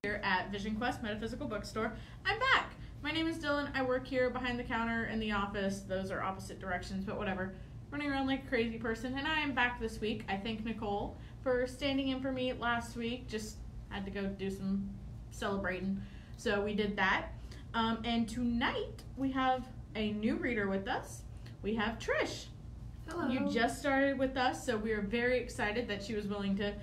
here at Vision Quest Metaphysical Bookstore. I'm back. My name is Dylan. I work here behind the counter in the office. Those are opposite directions, but whatever. Running around like a crazy person, and I am back this week. I thank Nicole for standing in for me last week. Just had to go do some celebrating, so we did that. And tonight we have a new reader with us. We have Trish. Hello. You just started with us, so we are very excited that she was willing to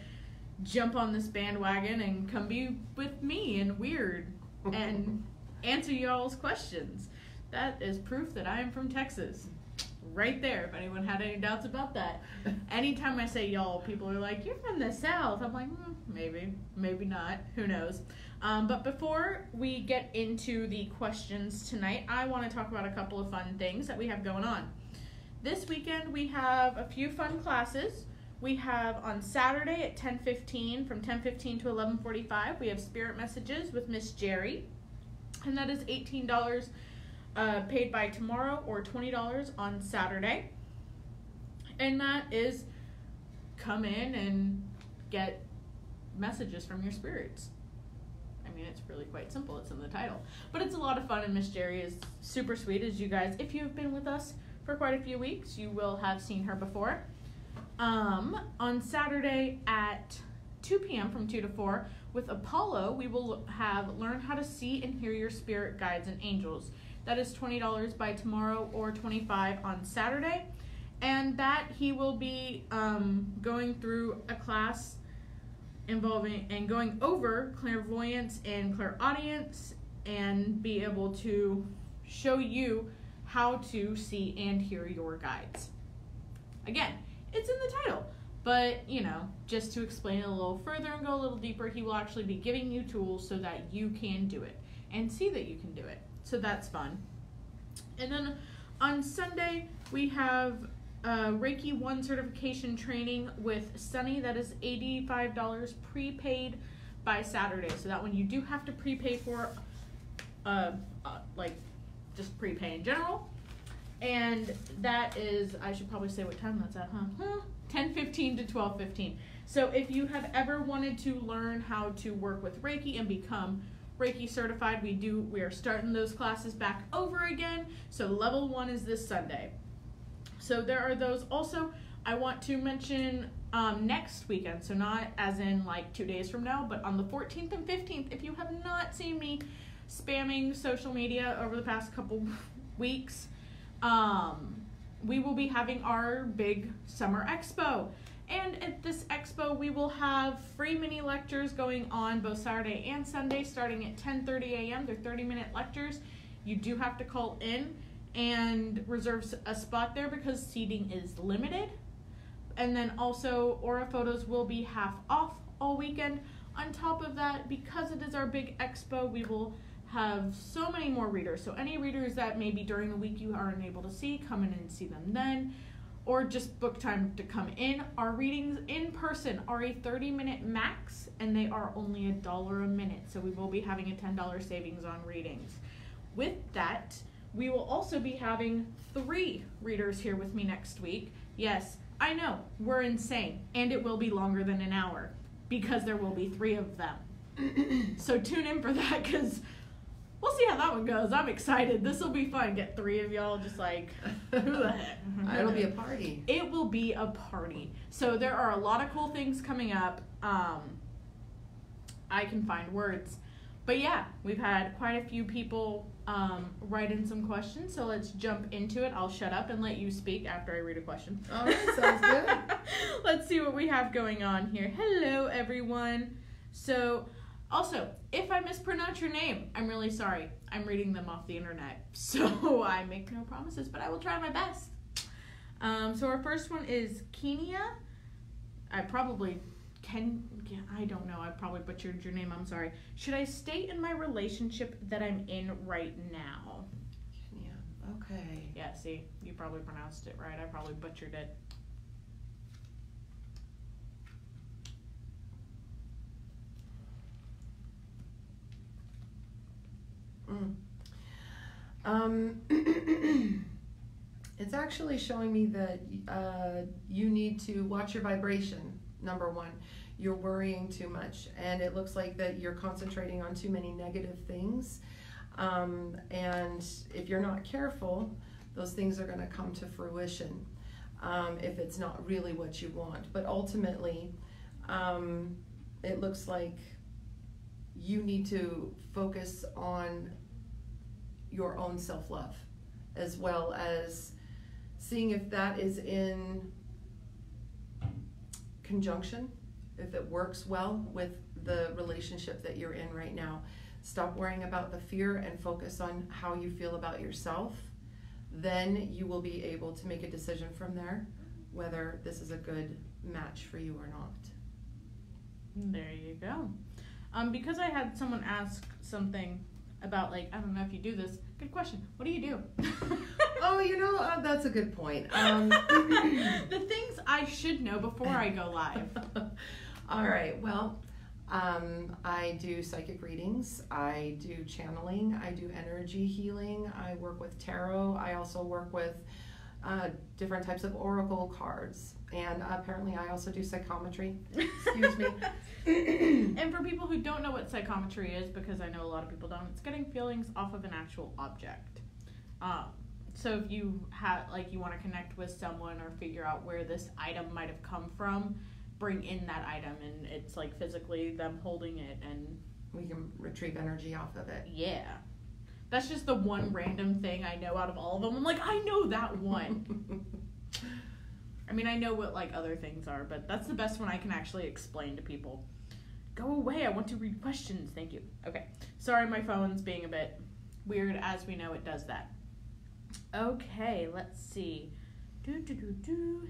jump on this bandwagon and come be with me and Weird and answer y'all's questions. That is proof that I am from Texas. Right there, if anyone had any doubts about that. Anytime I say y'all, people are like, you're from the South. I'm like, maybe not. Who knows? But before we get into the questions tonight, I want to talk about a couple of fun things that we have going on. This weekend, we have a few fun classes. We have on Saturday at 10:15, from 10:15 to 11:45, we have Spirit Messages with Miss Jerry. And that is $18 paid by tomorrow, or $20 on Saturday. And that is come in and get messages from your spirits. I mean, it's really quite simple. It's in the title. But it's a lot of fun, and Miss Jerry is super sweet, as you guys, if you've been with us for quite a few weeks, you will have seen her before. On Saturday at 2 p.m. from 2 to 4, with Apollo, we will have Learn How to See and Hear Your Spirit Guides and Angels. That is $20 by tomorrow, or $25 on Saturday. And that he will be going through a class involving and going over clairvoyance and clairaudience, and be able to show you how to see and hear your guides. Again, it's in the title, but, just to explain it a little further and go a little deeper, he will actually be giving you tools so that you can do it and see that you can do it. So that's fun. And then on Sunday, we have Reiki 1 certification training with Sunny. That is $85 prepaid by Saturday. So that one you do have to prepay for, just prepay in general. And that is, I should probably say what time that's at, 10:15 to 12:15. So if you have ever wanted to learn how to work with Reiki and become Reiki certified, we are starting those classes back over again. So level 1 is this Sunday. So there are those. Also, I want to mention next weekend, so not as in like 2 days from now, but on the 14th and 15th, if you have not seen me spamming social media over the past couple weeks, we will be having our big summer expo. And at this expo, we will have free mini lectures going on both Saturday and Sunday, starting at 10:30 a.m. They're 30-minute lectures. You do have to call in and reserve a spot there because seating is limited. And then also, Aura Photos will be half off all weekend. On top of that, because it is our big expo, we will have so many more readers. So any readers that maybe during the week you aren't able to see, come in and see them then. Or just book time to come in. Our readings in person are a 30-minute max, and they are only $1 a minute. So we will be having a $10 savings on readings. With that, we will also be having 3 readers here with me next week. Yes, I know, we're insane, and it will be longer than an hour because there will be 3 of them. So tune in for that, because we'll see how that one goes. I'm excited. This will be fun. Get 3 of y'all just like, who the heck? It'll be a party. It will be a party. So there are a lot of cool things coming up. I can find words. But yeah, we've had quite a few people write in some questions. So let's jump into it. I'll shut up and let you speak after I read a question. All right, sounds good. Let's see what we have going on here. Hello, everyone. So, also, if I mispronounce your name, I'm really sorry. I'm reading them off the internet, so I make no promises, but I will try my best. So our first one is Kenia. I probably I don't know. I probably butchered your name. I'm sorry. Should I stay in my relationship that I'm in right now? Kenia. Okay. Yeah, see, you probably pronounced it right. I probably butchered it. It's actually showing me that you need to watch your vibration, number 1. you're worrying too much, and it looks like that you're concentrating on too many negative things. And if you're not careful, those things are going to come to fruition if it's not really what you want. But ultimately, it looks like you need to focus on your own self-love, as well as seeing if that is in conjunction, if it works well with the relationship that you're in right now. Stop worrying about the fear and focus on how you feel about yourself. Then you will be able to make a decision from there whether this is a good match for you or not. There you go. Because I had someone ask something about, like, I don't know if you do this. Good question. What do you do? Oh, that's a good point. The things I should know before I go live. All right. Well, I do psychic readings. I do channeling. I do energy healing. I work with tarot. I also work with different types of oracle cards. And apparently I also do psychometry. Excuse me. And for people who don't know what psychometry is, because I know a lot of people don't, it's getting feelings off of an actual object. So if you have, like, you want to connect with someone or figure out where this item might have come from, bring in that item, and it's like physically them holding it, and we can retrieve energy off of it. Yeah. That's just the one random thing I know out of all of them. I'm like, I know that one. I mean, I know what, like, other things are, but that's the best one I can actually explain to people. Go away, I want to read questions, thank you. Okay, sorry my phone's being a bit weird, as we know it does that. Okay, let's see.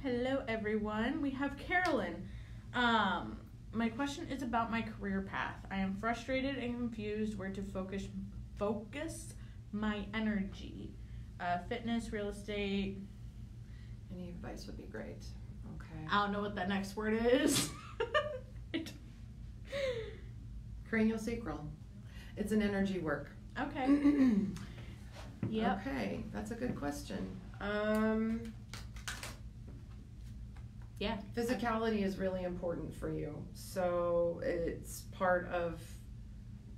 Hello everyone, we have Carolyn. My question is about my career path. I am frustrated and confused where to focus my energy. Fitness, real estate. Any advice would be great. Okay. I don't know what that next word is. Craniosacral. It's an energy work. Okay. Yep. Okay, that's a good question. Yeah. Physicality is really important for you. So it's part of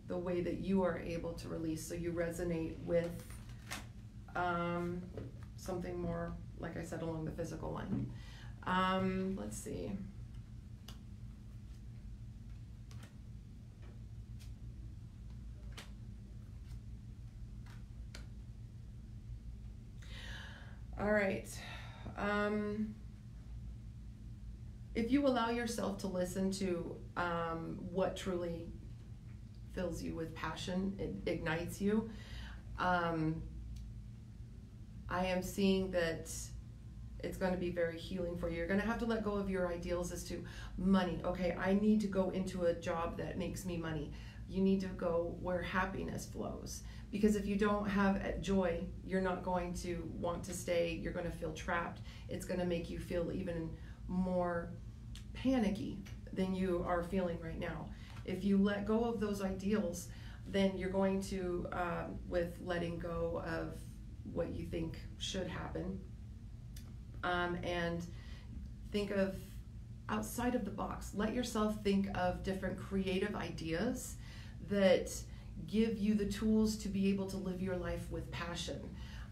the way that you are able to release. So you resonate with something more, like I said, along the physical line. Let's see. All right. If you allow yourself to listen to what truly fills you with passion, it ignites you, I am seeing that it's going to be very healing for you. You're going to have to let go of your ideals as to money. Okay, I need to go into a job that makes me money. You need to go where happiness flows. Because if you don't have joy, you're not going to want to stay. You're going to feel trapped. It's going to make you feel even more panicky than you are feeling right now. If you let go of those ideals, then you're going to, with letting go of what you think should happen, and think of outside of the box. Let yourself think of different creative ideas that give you the tools to be able to live your life with passion.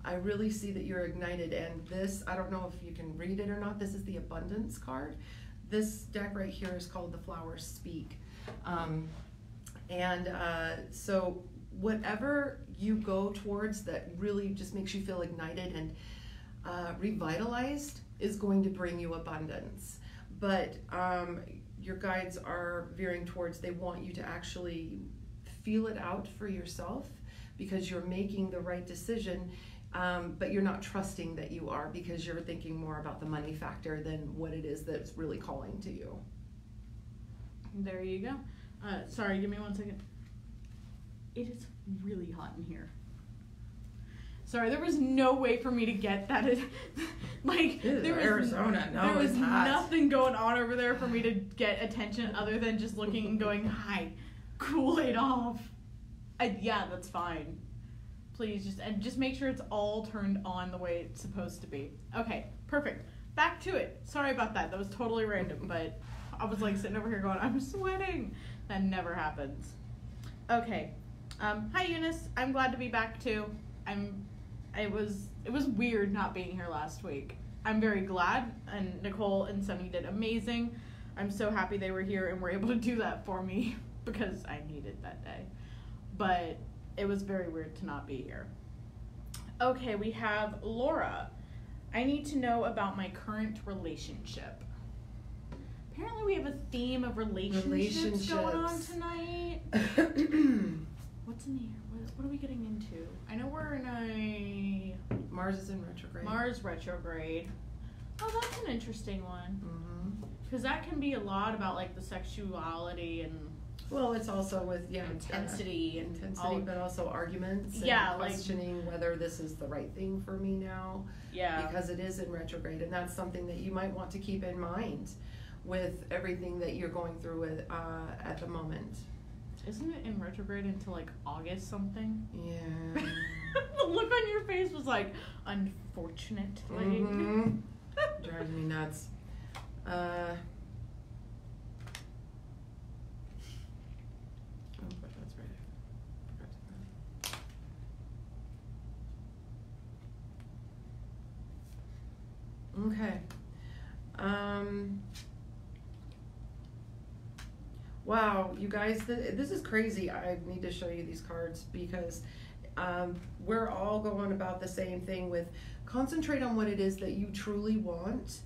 I really see that you're ignited, and this, I don't know if you can read it or not, this is the abundance card. This deck right here is called The Flowers Speak. So whatever you go towards that really just makes you feel ignited and revitalized is going to bring you abundance. But your guides are veering towards, they want you to actually feel it out for yourself, because you're making the right decision, but you're not trusting that you are, because you're thinking more about the money factor than what it is that's really calling to you. There you go. Sorry, give me 1 second. It is really hot in here. Sorry, there was no way for me to get that. Like, there was Arizona. No, there was it's hot. nothing going on over there for me to get attention other than just looking and going, hi, cool it off. Yeah, that's fine. Please, just make sure it's all turned on the way it's supposed to be. Okay, perfect. Back to it. Sorry about that. That was totally random, but I was like sitting over here going, I'm sweating. That never happens. Okay. Hi Eunice. I'm glad to be back too. It was weird not being here last week. I'm very glad, and Nicole and Sunny did amazing. I'm so happy they were here and were able to do that for me because I needed that day. But it was very weird to not be here. Okay, we have Laura. I need to know about my current relationship. Apparently we have a theme of relationships going on tonight. What's in here? What are we getting into? I know we're in a... Mars is in retrograde. Mars retrograde. Oh, that's an interesting one. Mm-hmm. Because that can be a lot about, like, the sexuality and... Well, it's also with, intensity. But also arguments. Yeah, and questioning whether this is the right thing for me now. Yeah. Because it is in retrograde, and that's something that you might want to keep in mind with everything that you're going through with, at the moment. Isn't it in retrograde until like August something? Yeah. The look on your face was like, unfortunately. Mm-hmm. Drives me nuts. Oh, but that's right. I forgot to Okay. Wow, you guys, this is crazy. I need to show you these cards because we're all going about the same thing with concentrate on what it is that you truly want.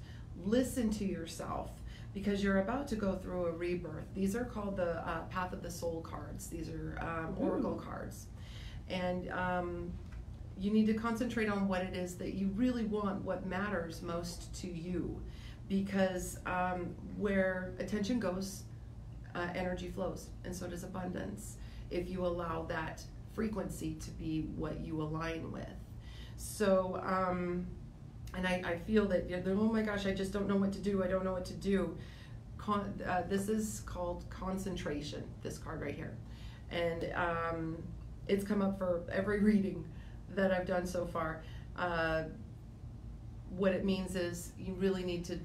Listen to yourself because you're about to go through a rebirth. These are called the Path of the Soul cards. These are oracle cards. And you need to concentrate on what it is that you really want, what matters most to you. Because where attention goes, energy flows, and so does abundance if you allow that frequency to be what you align with. So, and I feel that you're, oh my gosh, I just don't know what to do. I don't know what to do. This is called concentration, this card right here. And it's come up for every reading that I've done so far. What it means is you really need to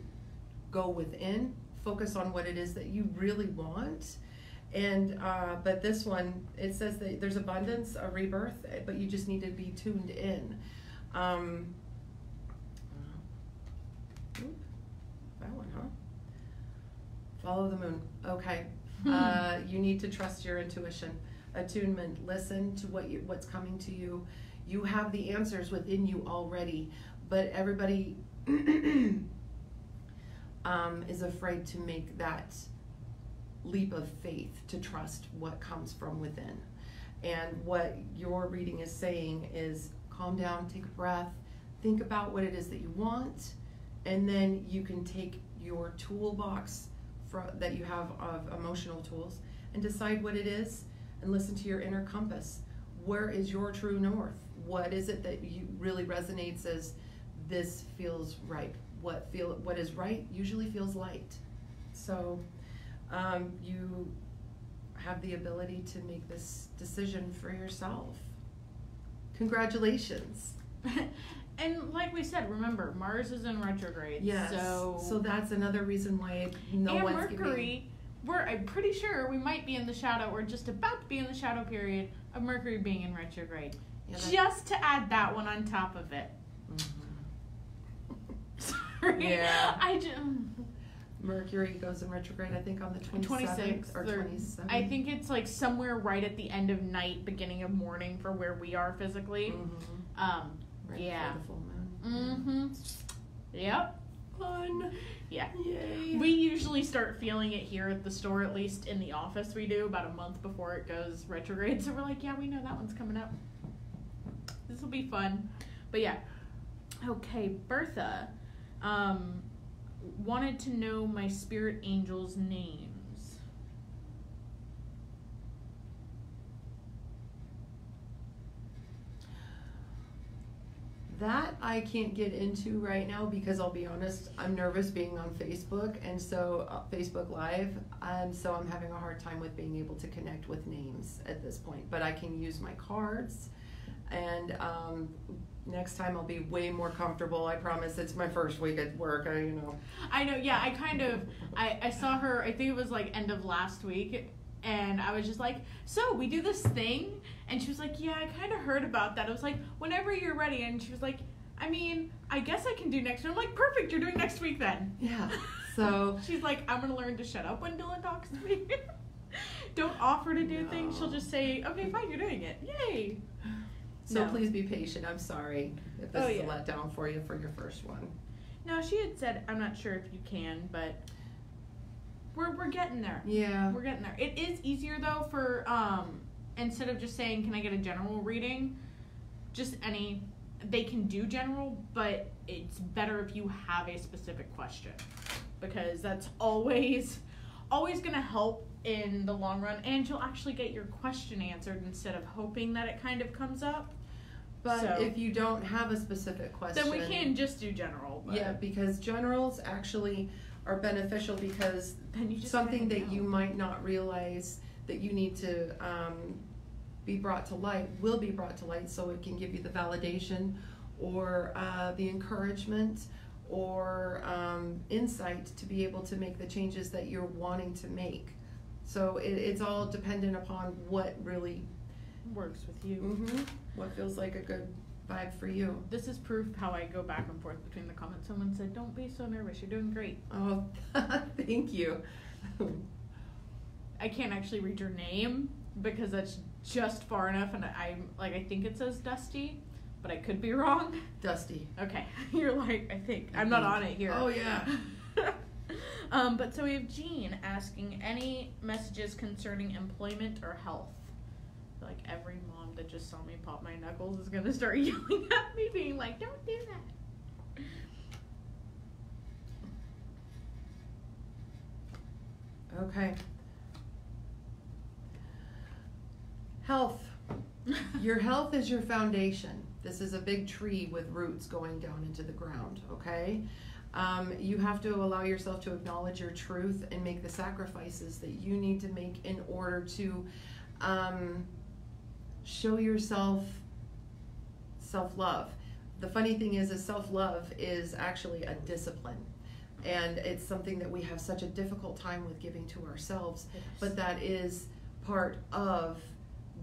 go within, focus on what it is that you really want. And but this one, it says that there's abundance, a rebirth, but you just need to be tuned in. That one, huh? Follow the moon. Okay. You need to trust your intuition, attunement. Listen to what's coming to you. You have the answers within you already, but everybody is afraid to make that leap of faith to trust what comes from within. And what your reading is saying is calm down, take a breath, think about what it is that you want, and then you can take your toolbox that you have of emotional tools and decide what it is and listen to your inner compass. Where is your true north? What is it that you really resonates as this feels right? What is right usually feels light. So you have the ability to make this decision for yourself. Congratulations. And like we said, remember, Mars is in retrograde. Yes. So that's another reason why no one's Mercury, I'm pretty sure we might be in the shadow, we're just about to be in the shadow period of Mercury being in retrograde. Yeah, just to add that one on top of it. Sorry. Yeah. Mercury goes in retrograde, I think, on the 26th or 27th. I think it's like somewhere right at the end of night, beginning of morning for where we are physically. Mm-hmm. Right before the full moon. Mm-hmm. Yep. Fun. Yeah. Yay. We usually start feeling it here at the store, at least in the office we do, about a month before it goes retrograde. So we're like, yeah, we know that one's coming up. This will be fun. But yeah. Okay, Bertha wanted to know my spirit angels' names. That I can't get into right now because I'll be honest, I'm nervous being on Facebook and so Facebook Live, and so I'm having a hard time with being able to connect with names at this point. But I can use my cards And next time I'll be way more comfortable. I promise. It's my first week at work. I know. Yeah, I saw her. I think it was like end of last week, and I was just like, so we do this thing, and she was like, yeah, I kind of heard about that. I was like, whenever you're ready, and she was like, I mean, I guess I can do next week. I'm like, perfect. You're doing next week then. Yeah. So she's like, I'm gonna learn to shut up when Dylan talks to me. Don't offer to do things. She'll just say, okay, fine, you're doing it. Yay. So please be patient. I'm sorry if this is a letdown for you for your first one. No, she had said, I'm not sure if you can, but we're getting there. Yeah. We're getting there. It is easier though for instead of just saying, can I get a general reading? Just any, they can do general, but it's better if you have a specific question, because that's always gonna help in the long run, and you'll actually get your question answered instead of hoping that it kind of comes up. But if you don't have a specific question, then we can just do general. But yeah, because generals actually are beneficial, because then you just something that you might not realize that you need to be brought to light will be brought to light, so it can give you the validation or the encouragement or insight to be able to make the changes that you're wanting to make. So it's all dependent upon what really works with you. Mm-hmm. What feels like a good vibe for you. This is proof how I go back and forth between the comments. Someone said, don't be so nervous, you're doing great. Oh, thank you. I can't actually read your name because that's just far enough, and I think it says Dusty, but I could be wrong. Dusty. Okay. You're like, I think. I'm not on it here. Oh, yeah. But so we have Jean asking, any messages concerning employment or health? I feel like every mom that just saw me pop my knuckles is going to start yelling at me, being like, don't do that. Okay. Health. Your health is your foundation. This is a big tree with roots going down into the ground, okay? You have to allow yourself to acknowledge your truth and make the sacrifices that you need to make in order to show yourself self-love. The funny thing is self-love is actually a discipline. And it's something that we have such a difficult time with giving to ourselves. Yes. But that is part of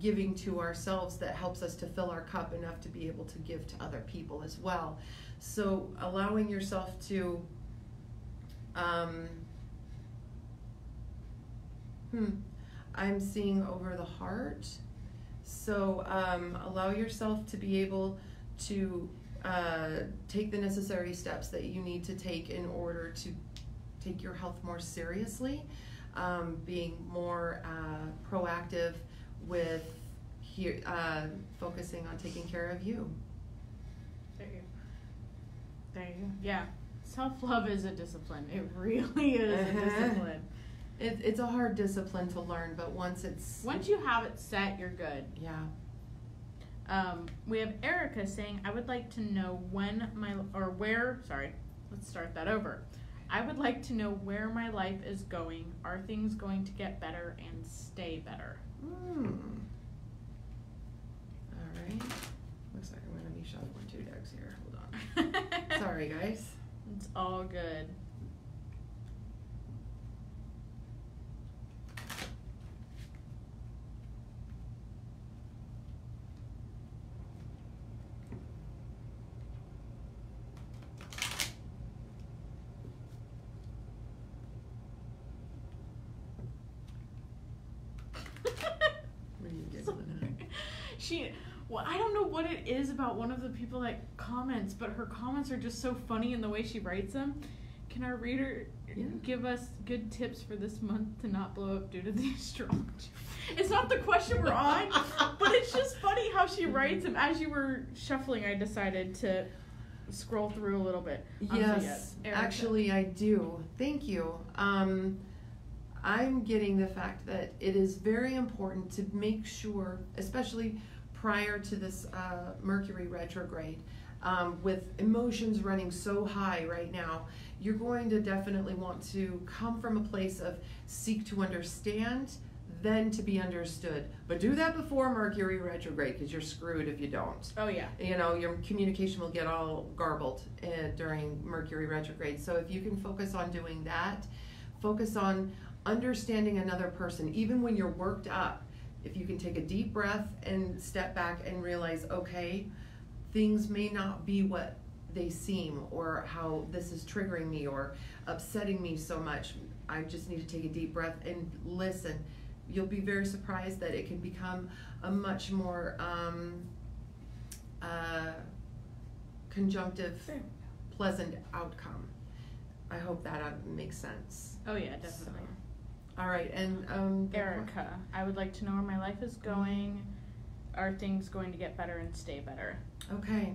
giving to ourselves that helps us to fill our cup enough to be able to give to other people as well. So allowing yourself to I'm seeing over the heart. So allow yourself to be able to take the necessary steps that you need to take in order to take your health more seriously, being more proactive with focusing on taking care of you. There you go. Yeah. Self-love is a discipline. It really is a discipline. It's a hard discipline to learn, but once you have it set, you're good. Yeah. We have Erica saying, I would like to know let's start that over. I would like to know where my life is going. Are things going to get better and stay better? All right. Looks like I'm going to be shuffling two decks here. Hold on. Sorry, guys. It's all good. I don't know what it is about one of the people that comments, but her comments are just so funny in the way she writes them. Can our reader give us good tips for this month to not blow up due to the astrology? It's not the question we're on, but it's just funny how she writes them. As you were shuffling, I decided to scroll through a little bit. Yes, actually I do. Thank you. I'm getting the fact that it is very important to make sure, especially prior to this Mercury retrograde, with emotions running so high right now, you're going to definitely want to come from a place of seek to understand, then to be understood. But do that before Mercury retrograde, because you're screwed if you don't. Oh yeah. You know, your communication will get all garbled during Mercury retrograde. So if you can focus on doing that, focus on understanding another person, even when you're worked up. If you can take a deep breath and step back and realize, okay, things may not be what they seem, or how this is triggering me or upsetting me so much. I just need to take a deep breath and listen. You'll be very surprised that it can become a much more conjunctive, pleasant outcome. I hope that makes sense. Oh yeah, definitely. So, all right, and Erica, I would like to know where my life is going. Are things going to get better and stay better? Okay,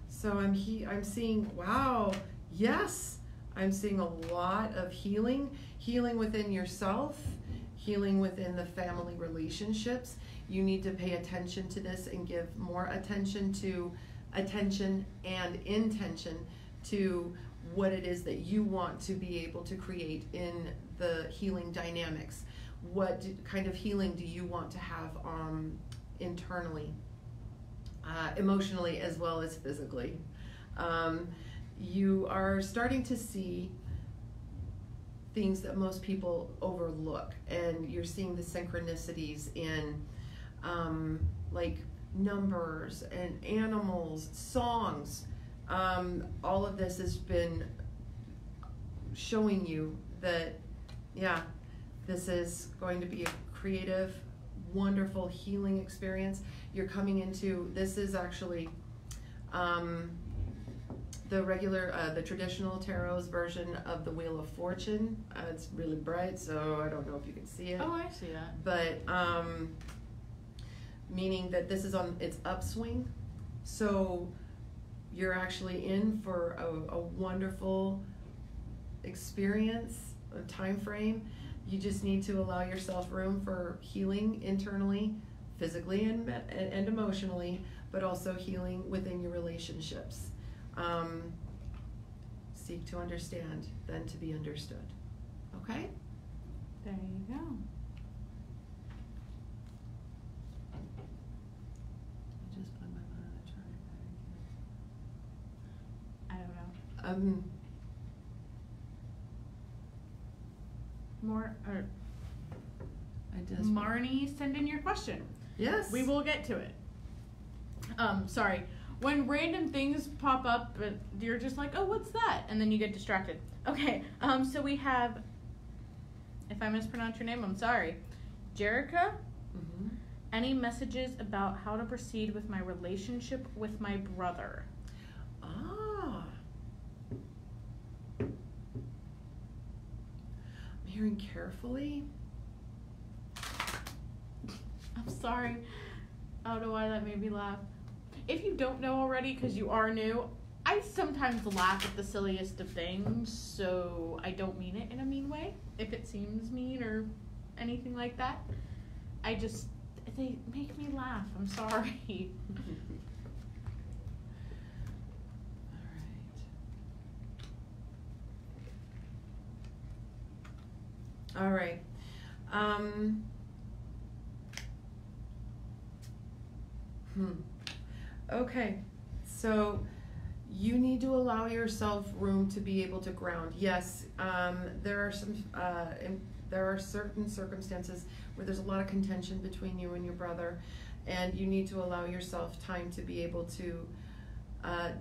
so I'm seeing, wow, yes, I'm seeing a lot of healing within yourself, healing within the family relationships. You need to pay attention to this and give more attention and intention to what it is that you want to be able to create in the healing dynamics. What kind of healing do you want to have internally, emotionally, as well as physically? You are starting to see things that most people overlook, and you're seeing the synchronicities in like numbers and animals, songs. All of this has been showing you that, yeah, this is going to be a creative, wonderful healing experience. You're coming into, this is actually the regular, the traditional tarot's version of the Wheel of Fortune. It's really bright, so I don't know if you can see it. Oh, I see that. But meaning that this is on its upswing. So you're actually in for a wonderful experience, a time frame. You just need to allow yourself room for healing internally, physically and emotionally, but also healing within your relationships. Seek to understand, then to be understood. Okay? There you go. Just put my foot on the chart. I don't know. More or Marnie, send in your question. Yes. We will get to it. Sorry. When random things pop up, you're just like, oh, what's that? And then you get distracted. Okay, so we have, if I mispronounce your name, I'm sorry. Jerica? Mm-hmm. Any messages about how to proceed with my relationship with my brother? Ah. I'm hearing carefully. I'm sorry. I don't know why that made me laugh. If you don't know already, because you are new, I sometimes laugh at the silliest of things, so I don't mean it in a mean way, if it seems mean or anything like that. They make me laugh. I'm sorry. All right. Okay, so you need to allow yourself room to be able to ground. Yes, there are certain circumstances where there's a lot of contention between you and your brother, and you need to allow yourself time to be able to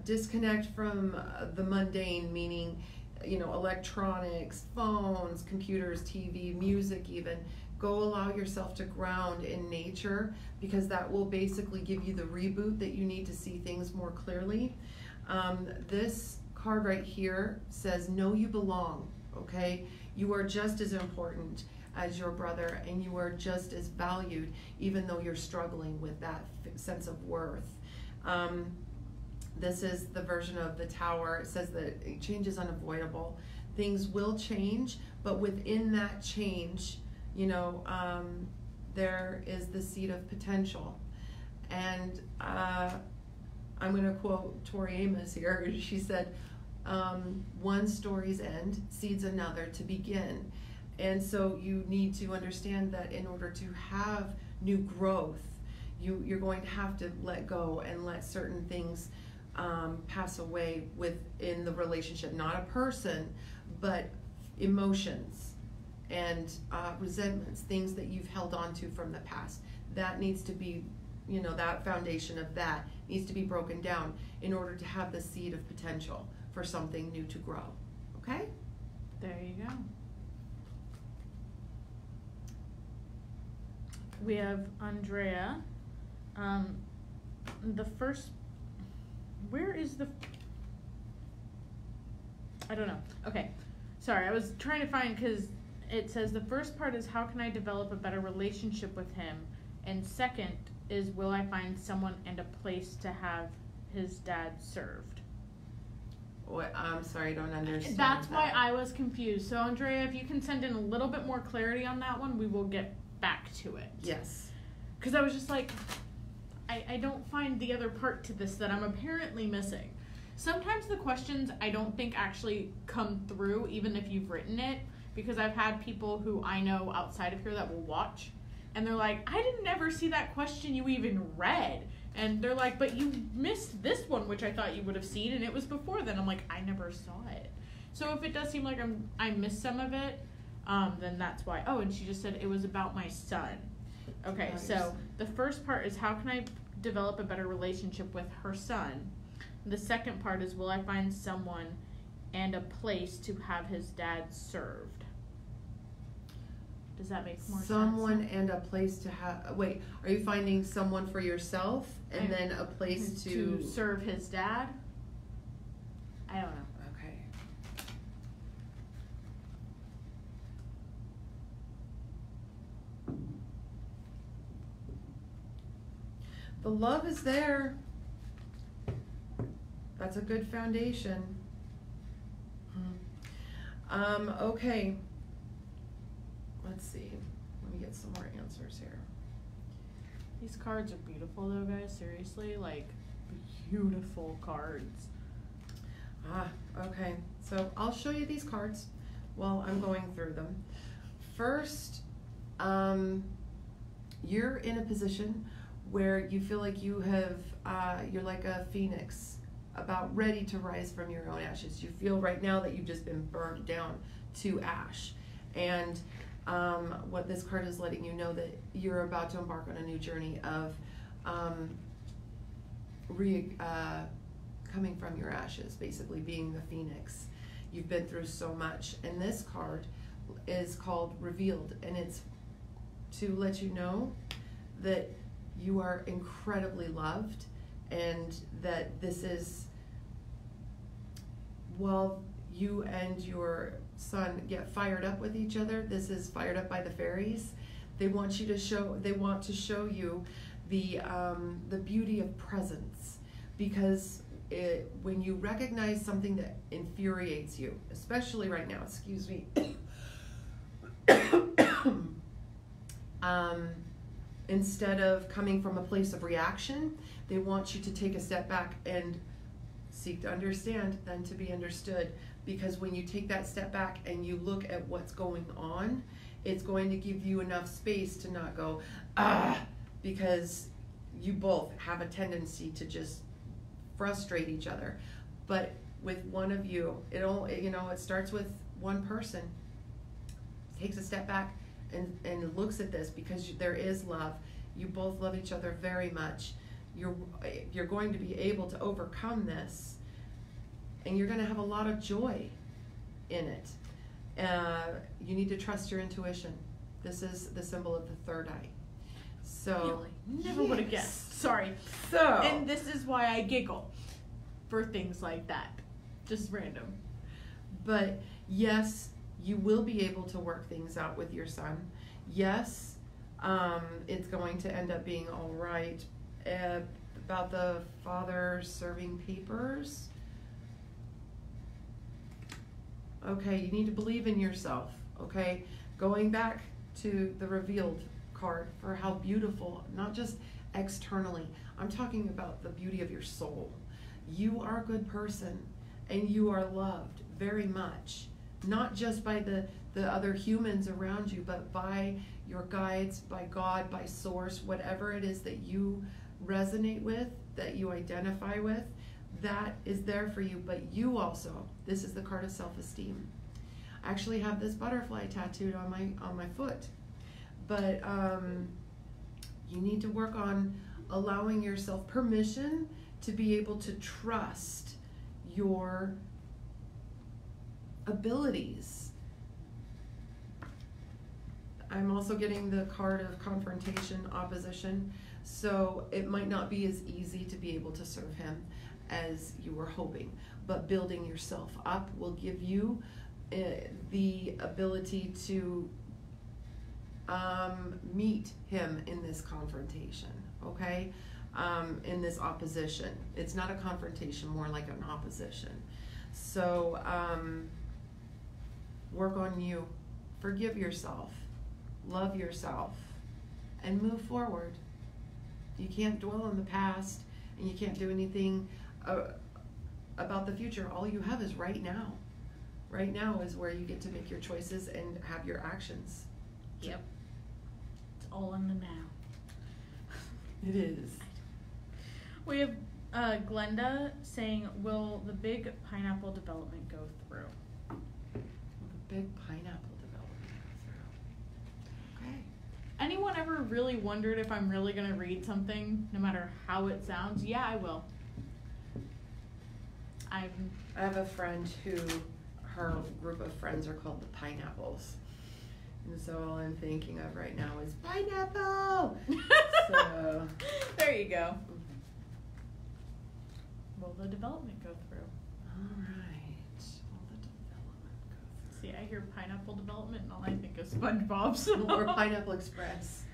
disconnect from the mundane, meaning, you know, electronics, phones, computers, TV, music even. Go allow yourself to ground in nature, because that will basically give you the reboot that you need to see things more clearly. This card right here says, know you belong, okay? You are just as important as your brother, and you are just as valued, even though you're struggling with that sense of worth. This is the version of the Tower. It says that change is unavoidable. Things will change, but within that change, you know, there is the seed of potential. And I'm going to quote Tori Amos here. She said, one story's end seeds another to begin. And so you need to understand that in order to have new growth, you're going to have to let go and let certain things pass away within the relationship. Not a person, but emotions and resentments, things that you've held on to from the past. That needs to be, that foundation of that needs to be broken down in order to have the seed of potential for something new to grow. Okay? There you go. We have Andrea. The first, where is the, I don't know. Okay. Sorry, I was trying to find, because it says the first part is how can I develop a better relationship with him? And second is will I find someone and a place to have his dad served? What? I'm sorry, I don't understand. That's why I was confused. So Andrea, if you can send in a little bit more clarity on that one, we will get back to it. Yes. Because I was just like, I don't find the other part to this that I'm apparently missing. Sometimes the questions I don't think actually come through even if you've written it, because I've had people who I know outside of here that will watch and they're like, I didn't ever see that question you even read. And they're like, but you missed this one, which I thought you would have seen, and it was before then. I'm like, I never saw it. So if it does seem like I missed some of it, then that's why. Oh, and she just said it was about my son. Okay, so the first part is how can I develop a better relationship with her son? The second part is will I find someone and a place to have his dad served? Does that make more sense? Someone and a place to have, wait, are you finding someone for yourself and then a place to serve his dad? I don't know. Okay. The love is there. That's a good foundation. Okay. Let's see. Let me get some more answers here. These cards are beautiful though, guys. Seriously, like beautiful cards. Okay. So I'll show you these cards while I'm going through them. First, you're in a position where you feel like you have, you're like a phoenix, about ready to rise from your own ashes. You feel right now that you've just been burned down to ash. And what this card is letting you know that you're about to embark on a new journey of coming from your ashes, basically being the phoenix. You've been through so much. And this card is called Revealed, and it's to let you know that you are incredibly loved, and that this is, while you and your son get fired up with each other, this is fired up by the fairies. They want to show you the beauty of presence, because when you recognize something that infuriates you, especially right now, excuse me, instead of coming from a place of reaction, they want you to take a step back and seek to understand, then to be understood. Because when you take that step back and you look at what's going on, it's going to give you enough space to not go, because you both have a tendency to just frustrate each other. But with one of you, it starts with one person, takes a step back and looks at this, because there is love. You both love each other very much. You're going to be able to overcome this, and you're going to have a lot of joy in it. You need to trust your intuition. This is the symbol of the third eye. So really? Never would have guessed. Sorry. So, and this is why I giggle for things like that. Just random. But yes, you will be able to work things out with your son. Yes, it's going to end up being all right. About the father serving papers. Okay, you need to believe in yourself. Okay, going back to the Revealed card for how beautiful, not just externally, I'm talking about the beauty of your soul. You are a good person, and you are loved very much. not just by the other humans around you, but by your guides, by God, by source, whatever it is that you resonate with, that you identify with, that is there for you. But you also, this is the card of self-esteem. I actually have this butterfly tattooed on my foot. But you need to work on allowing yourself permission to be able to trust your abilities. I'm also getting the card of confrontation, opposition, so it might not be as easy to be able to serve him as you were hoping, but building yourself up will give you the ability to meet him in this confrontation, okay? In this opposition. It's not a confrontation, more like an opposition. So work on you, forgive yourself, love yourself, and move forward. You can't dwell on the past, and you can't do anything about the future. All you have is right now. Right now is where you get to make your choices and have your actions. Yep. It's all in the now. It is. We have Glenda saying, will the big pineapple development go through? The big pineapple development go through. Okay. Anyone ever really wondered if I'm really going to read something, no matter how it sounds? Yeah, I will. I have a friend who, her group of friends are called the Pineapples. And so all I'm thinking of right now is pineapple! So there you go. Will the development go through? All right. Will the development go through? See, I hear pineapple development and all I think is SpongeBob. So. Or Pineapple Express.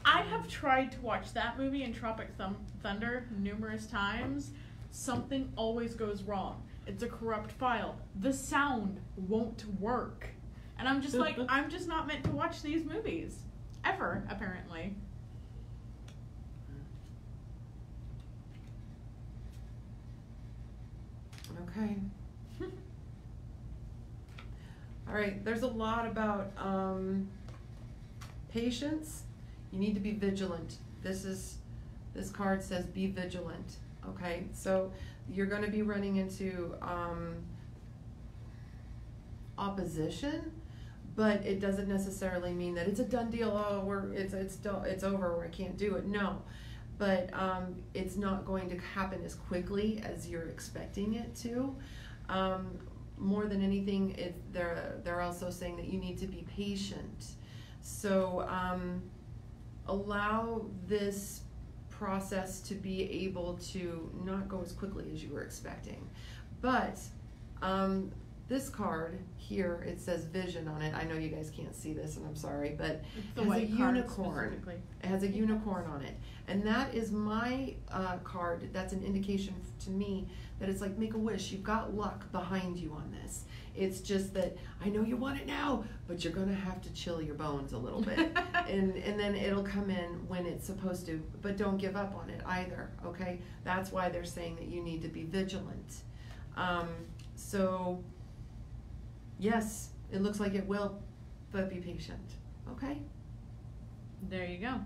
I have tried to watch that movie in Tropic Thunder numerous times. Something always goes wrong. It's a corrupt file. The sound won't work. And I'm just like, I'm just not meant to watch these movies. Ever, apparently. Okay. All right, there's a lot about patience. You need to be vigilant. This card says be vigilant. Okay, so you're going to be running into opposition, but it doesn't necessarily mean that it's a done deal. Oh, it's over, or I can't do it. No, but it's not going to happen as quickly as you're expecting it to. More than anything, they're also saying that you need to be patient. So allow this process to be able to not go as quickly as you were expecting. But this card here, it says vision on it. I know you guys can't see this, and I'm sorry, but it has a unicorn. It has a unicorn on it. And that is my card. That's an indication to me that it's like, make a wish. You've got luck behind you on this. It's just that I know you want it now, but you're going to have to chill your bones a little bit. and then it'll come in when it's supposed to. But don't give up on it either, okay? That's why they're saying that you need to be vigilant. So, yes, it looks like it will, but be patient, okay? There you go.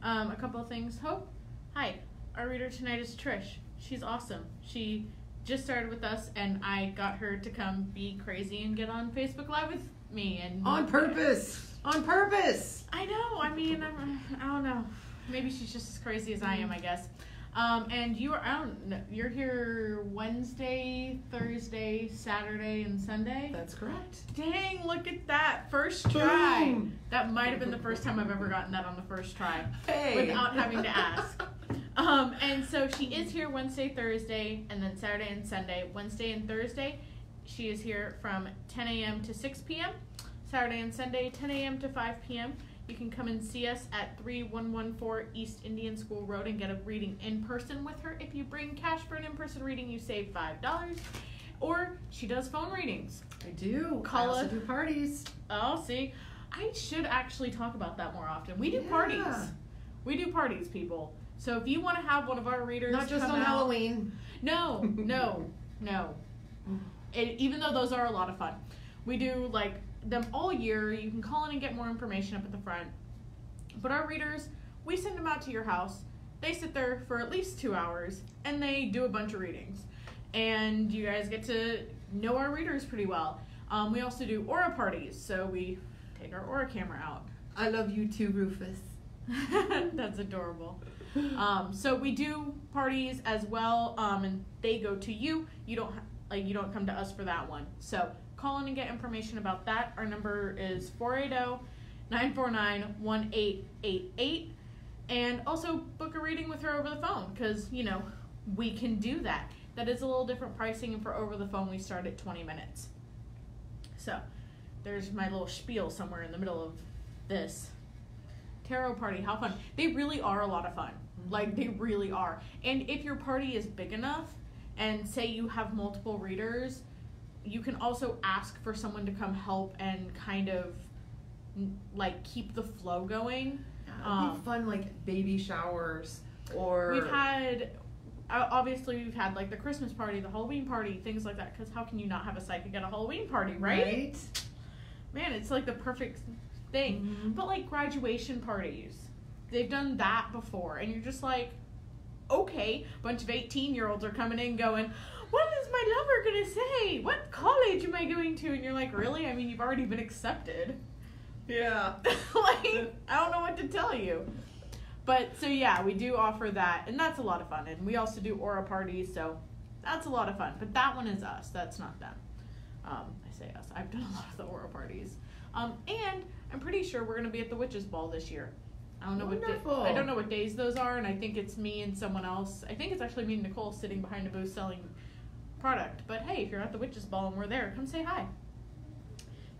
A couple of things. Hope, hi. Our reader tonight is Trish. She's awesome. She just started with us, and I got her to come be crazy and get on Facebook Live with me. And on purpose! On purpose! I know. I mean, I don't know. Maybe she's just as crazy as I am, I guess. And you're here Wednesday, Thursday, Saturday, and Sunday? That's correct. Dang, look at that. First try. Boom. That might have been the first time I've ever gotten that on the first try. Hey. Without having to ask. And so she is here Wednesday, Thursday, and then Saturday and Sunday. Wednesday and Thursday, she is here from 10 a.m. to 6 p.m. Saturday and Sunday, 10 a.m. to 5 p.m. You can come and see us at 3114 East Indian School Road and get a reading in person with her. If you bring cash for an in-person reading, you save $5. Or she does phone readings. I do. Call I also us. do parties. Oh, see, I should actually talk about that more often. We do parties. We do parties, people. So if you want to have one of our readers not just come on out, Halloween. No. Even though those are a lot of fun. We do like them all year. You can call in and get more information up at the front. But our readers, we send them out to your house. They sit there for at least 2 hours and they do a bunch of readings. And you guys get to know our readers pretty well. We also do aura parties, so we take our aura camera out. I love you too, Rufus. That's adorable. So we do parties as well, and they go to you. You don't come to us for that one. So call in and get information about that. Our number is 480-949-1888. And also book a reading with her over the phone, because, we can do that. That is a little different pricing, and for over the phone, we start at 20 minutes. So, there's my little spiel somewhere in the middle of this. Tarot party, how fun. They really are a lot of fun. Like, they really are. And if your party is big enough, and say you have multiple readers, you can also ask for someone to come help and kind of, keep the flow going. It'd be fun, baby showers, or... We've had the Christmas party, the Halloween party, things like that, because how can you not have a psychic at a Halloween party, right? Man, it's the perfect thing. Mm-hmm. But graduation parties, they've done that before, and you're just okay, a bunch of 18-year-olds are coming in going, what is my lover gonna say? What college am I going to? And you're really? I mean, you've already been accepted. Yeah. I don't know what to tell you. But, so yeah, we do offer that, and that's a lot of fun. And we also do aura parties, so that's a lot of fun. But that one is us. That's not them. I say us. I've done a lot of the aura parties. And I'm pretty sure we're going to be at the Witches' Ball this year. I don't know I don't know what days those are, and I think it's me and someone else. I think it's actually me and Nicole sitting behind a booth selling product. But hey, if you're at the Witches' Ball and we're there, come say hi.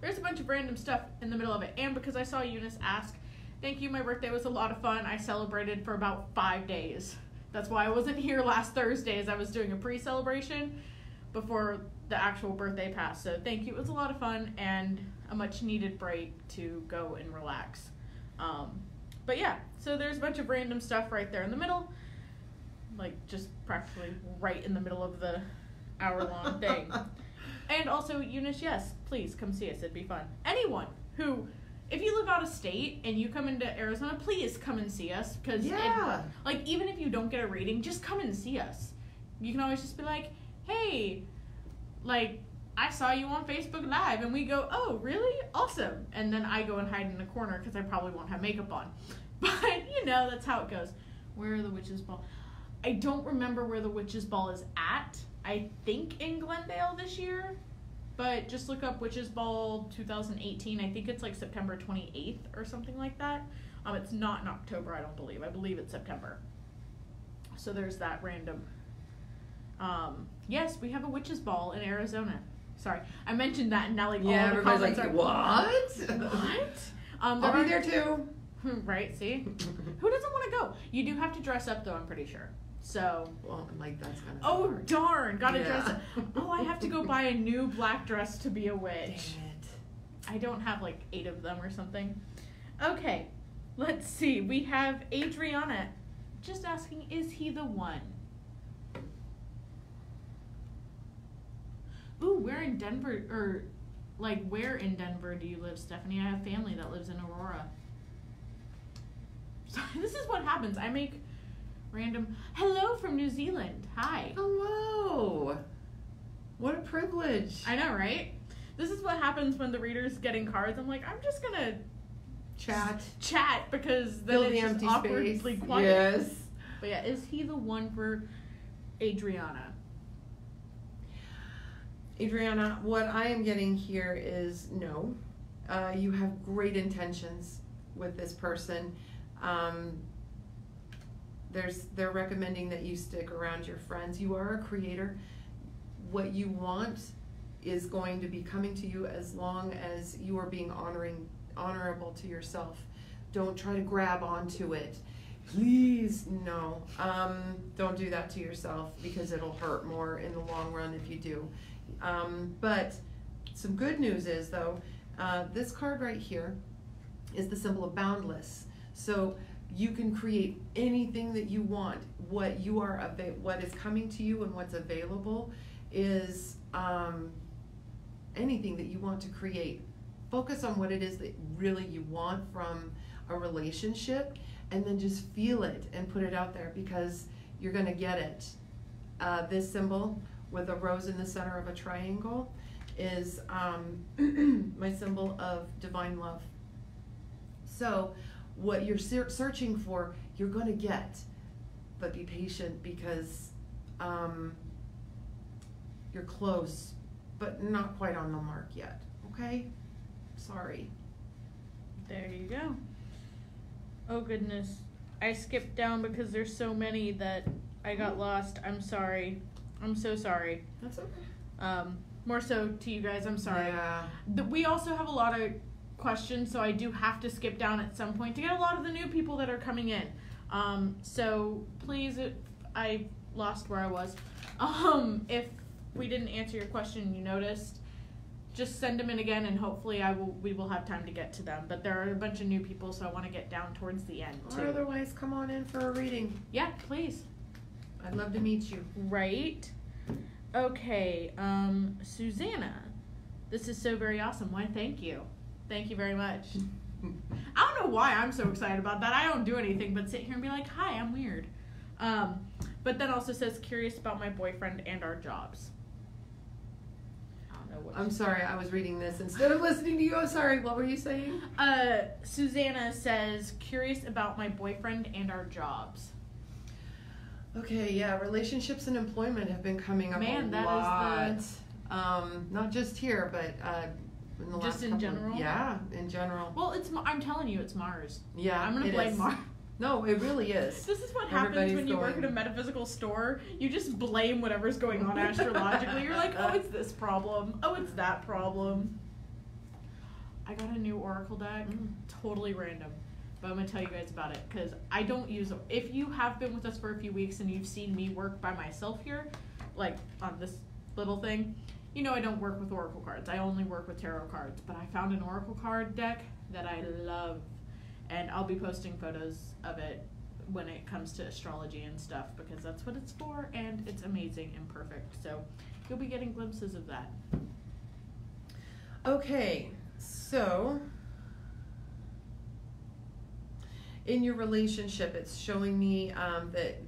There's a bunch of random stuff in the middle of it. And because I saw Eunice ask, thank you, my birthday was a lot of fun. I celebrated for about 5 days. That's why I wasn't here last Thursday, as I was doing a pre-celebration before the actual birthday passed. So thank you. It was a lot of fun and a much needed break to go and relax. But yeah, so there's a bunch of random stuff right there in the middle. Just practically right in the middle of the hour-long thing. And also, Eunice, yes, please come see us. It'd be fun. Anyone who, if you live out of state and you come into Arizona, please come and see us. Because, even if you don't get a reading, just come and see us. You can always just be hey, I saw you on Facebook Live. And we go, oh, really? Awesome. And then I go and hide in a corner because I probably won't have makeup on. But, that's how it goes. Where are the Witches' Ball? I don't remember where the Witches' Ball is at. I think in Glendale this year, but just look up Witches' Ball 2018. I think it's September 28th or something like that. It's not in October, I don't believe. I believe it's September. So there's that random. Yes, we have a Witches' Ball in Arizona. Sorry, I mentioned that, and now all the comments are what? What? I'll be there too. Right? See, who doesn't want to go? You do have to dress up though. I'm pretty sure. So. Well, that's kind of. Oh hard. Darn! Gotta dress up. Oh, I have to go buy a new black dress to be a witch. Dang it. I don't have 8 of them or something. Okay, let's see. We have Adriana, just asking, is he the one? Ooh, we're in Denver, or where in Denver do you live, Stephanie? I have family that lives in Aurora. So this is what happens. I make random hello from New Zealand. Hi. Hello. What a privilege. I know, right? This is what happens when the reader's getting cards. I'm I'm just gonna chat because then fill it's the just empty awkwardly space. quiet. Yes. But yeah, is he the one for Adriana? Adriana, what I am getting here is no. You have great intentions with this person. They're recommending that you stick around your friends. You are a creator. What you want is going to be coming to you as long as you are being honorable to yourself. Don't try to grab onto it. Please, no. Don't do that to yourself because it'll hurt more in the long run if you do. But some good news is, though, this card right here is the symbol of boundless. So you can create anything that you want. What is coming to you and what's available is anything that you want to create, focus on what it is that really you want from a relationship, and then just feel it and put it out there, because you're going to get it. This symbol with a rose in the center of a triangle is my symbol of divine love. So what you're searching for, you're going to get, but be patient, because you're close, but not quite on the mark yet. Okay? Sorry. There you go. Oh goodness. I skipped down because there's so many that I got lost. I'm sorry. I'm so sorry. That's okay. More so to you guys, I'm sorry. Yeah. We also have a lot of questions, so I do have to skip down at some point to get a lot of the new people that are coming in. So please, I lost where I was. If we didn't answer your question and you noticed, just send them in again, and hopefully we will have time to get to them. But there are a bunch of new people, so I want to get down towards the end too. Or otherwise, come on in for a reading. Yeah, please. I'd love to meet you. Right. Okay, Susanna, this is so very awesome. Why, thank you. Thank you very much. I don't know why I'm so excited about that. I don't do anything but sit here and be like, hi, I'm weird. But then also says, curious about my boyfriend and our jobs. I don't know what. I'm sorry, I was reading this instead of listening to you. I'm sorry, what were you saying? Susanna says, curious about my boyfriend and our jobs. Okay, yeah, relationships and employment have been coming up a lot. Not just here, but in the last just in general. Yeah, in general. Well, I'm telling you, it's Mars. Yeah, I'm gonna blame Mars. No, it really is. This is what happens when you work at a metaphysical store. You just blame whatever's going on astrologically. You're like, oh, it's this problem. Oh, it's that problem. I got a new oracle deck. Totally random. But I'm going to tell you guys about it, because I don't use it. If you have been with us for a few weeks and you've seen me work by myself here, like on this little thing, you know I don't work with oracle cards. I only work with tarot cards. But I found an oracle card deck that I love, and I'll be posting photos of it when it comes to astrology and stuff, because that's what it's for, and it's amazing and perfect. So you'll be getting glimpses of that. Okay, so in your relationship, it's showing me that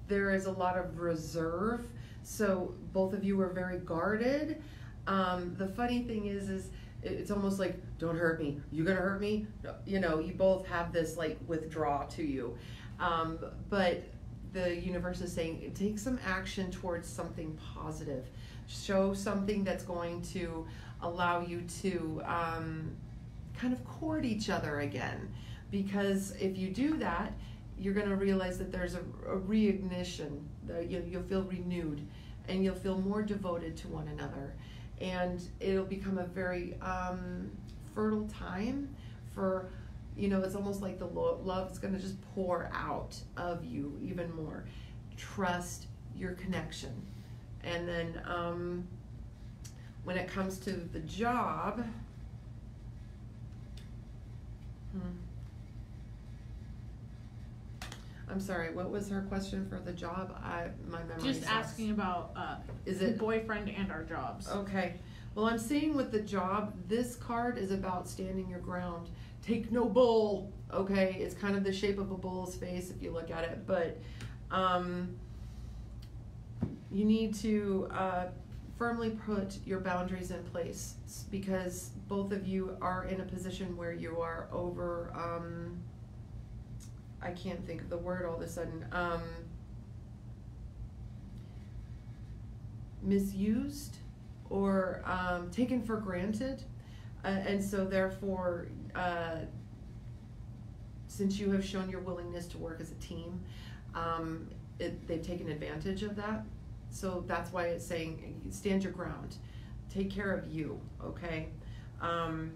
there is a lot of reserve. So both of you are very guarded. The funny thing is it's almost like, don't hurt me. You gonna hurt me? You know, you both have this like withdraw to you. But the universe is saying, take some action towards something positive. Show something that's going to allow you to kind of court each other again. Because if you do that, you're going to realize that there's a reignition. You'll feel renewed, and you'll feel more devoted to one another. And it'll become a very fertile time for, you know, it's almost like the love is going to just pour out of you even more. Trust your connection. And then when it comes to the job, I'm sorry, what was her question for the job? My memory just asking about is it boyfriend and our jobs. Okay. Well, I'm seeing with the job, this card is about standing your ground. Take no bull. Okay, it's kind of the shape of a bull's face if you look at it, but you need to firmly put your boundaries in place, because both of you are in a position where you are over. I can't think of the word all of a sudden. Misused or taken for granted. And so therefore, since you have shown your willingness to work as a team, they've taken advantage of that. So that's why it's saying, stand your ground. Take care of you, okay? And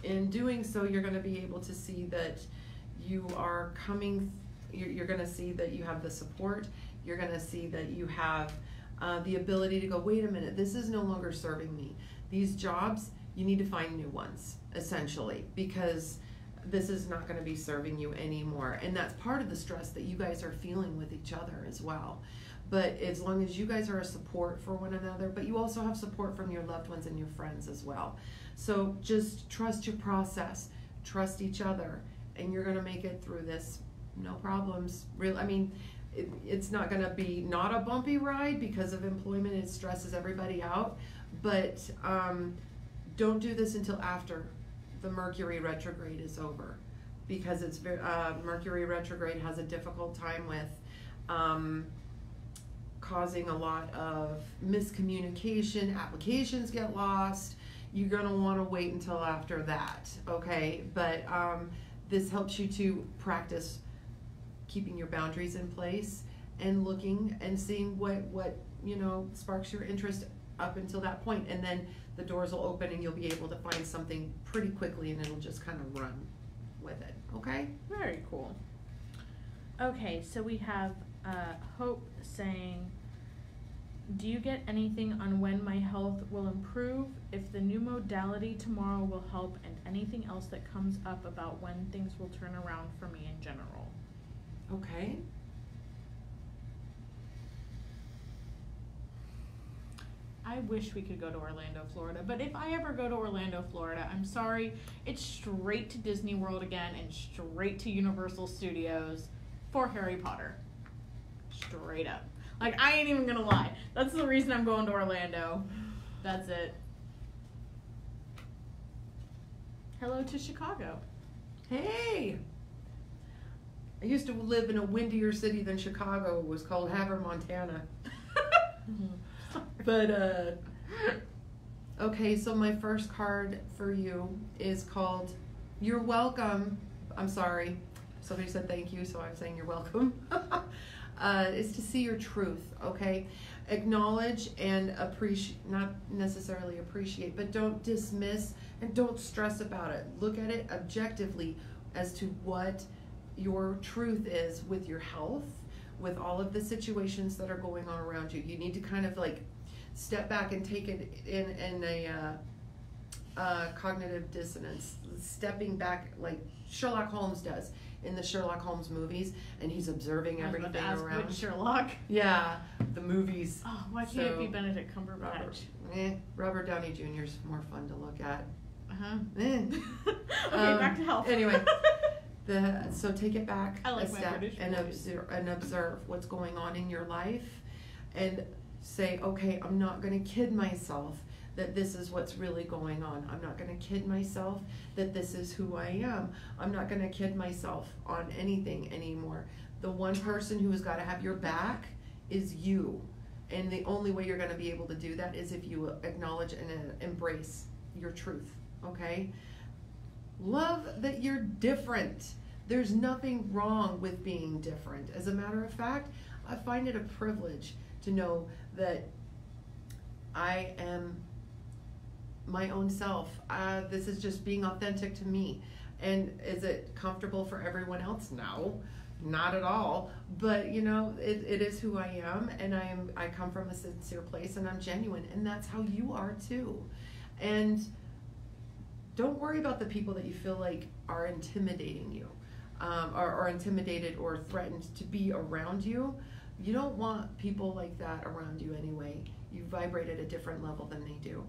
in doing so, you're going to be able to see that you are coming, you're going to see that you have the support. You're going to see that you have the ability to go, wait a minute, this is no longer serving me. These jobs, you need to find new ones, essentially, because this is not going to be serving you anymore. And that's part of the stress that you guys are feeling with each other as well. But as long as you guys are a support for one another, but you also have support from your loved ones and your friends as well. So just trust your process, trust each other, and you're going to make it through this, no problems. Real, I mean, it's not going to be not a bumpy ride because of employment. It stresses everybody out, but don't do this until after the Mercury retrograde is over, because it's Mercury retrograde has a difficult time with causing a lot of miscommunication. Applications get lost. You're going to want to wait until after that, okay? But this helps you to practice keeping your boundaries in place and looking and seeing what you know sparks your interest up until that point, and then the doors will open and you'll be able to find something pretty quickly, and it'll just kind of run with it. Okay? Very cool. Okay, so we have Hope saying, do you get anything on when my health will improve, if the new modality tomorrow will help, and anything else that comes up about when things will turn around for me in general? Okay. I wish we could go to Orlando, Florida, but if I ever go to Orlando, Florida, I'm sorry, it's straight to Disney World again and straight to Universal Studios for Harry Potter. Straight up. Like, I ain't even gonna lie. That's the reason I'm going to Orlando. That's it. Hello to Chicago. Hey! I used to live in a windier city than Chicago. It was called Havre, Montana. But, okay, so my first card for you is called You're Welcome. I'm sorry. Somebody said thank you, so I'm saying you're welcome. Is to see your truth, okay? Acknowledge and appreciate, not necessarily appreciate, but don't dismiss and don't stress about it. Look at it objectively as to what your truth is with your health, with all of the situations that are going on around you. You need to kind of like step back and take it in a cognitive dissonance, stepping back like Sherlock Holmes does in the Sherlock Holmes movies, and he's observing everything around. Which Sherlock? Yeah, the movies. Oh, why can't it be Benedict Cumberbatch? Robert Downey Jr. is more fun to look at. Okay, back to health. Anyway, so take it back a step and observe what's going on in your life, and say, okay, I'm not going to kid myself that this is what's really going on. I'm not going to kid myself that this is who I am. I'm not going to kid myself on anything anymore. The one person who has got to have your back is you. And the only way you're going to be able to do that is if you acknowledge and embrace your truth, okay? Love that you're different. There's nothing wrong with being different. As a matter of fact, I find it a privilege to know that I am my own self. This is just being authentic to me. And is it comfortable for everyone else? No, not at all. But you know, it is who I am, and I come from a sincere place, and I'm genuine, and that's how you are too. And don't worry about the people that you feel like are intimidating you, or intimidated or threatened to be around you. You don't want people like that around you anyway. You vibrate at a different level than they do.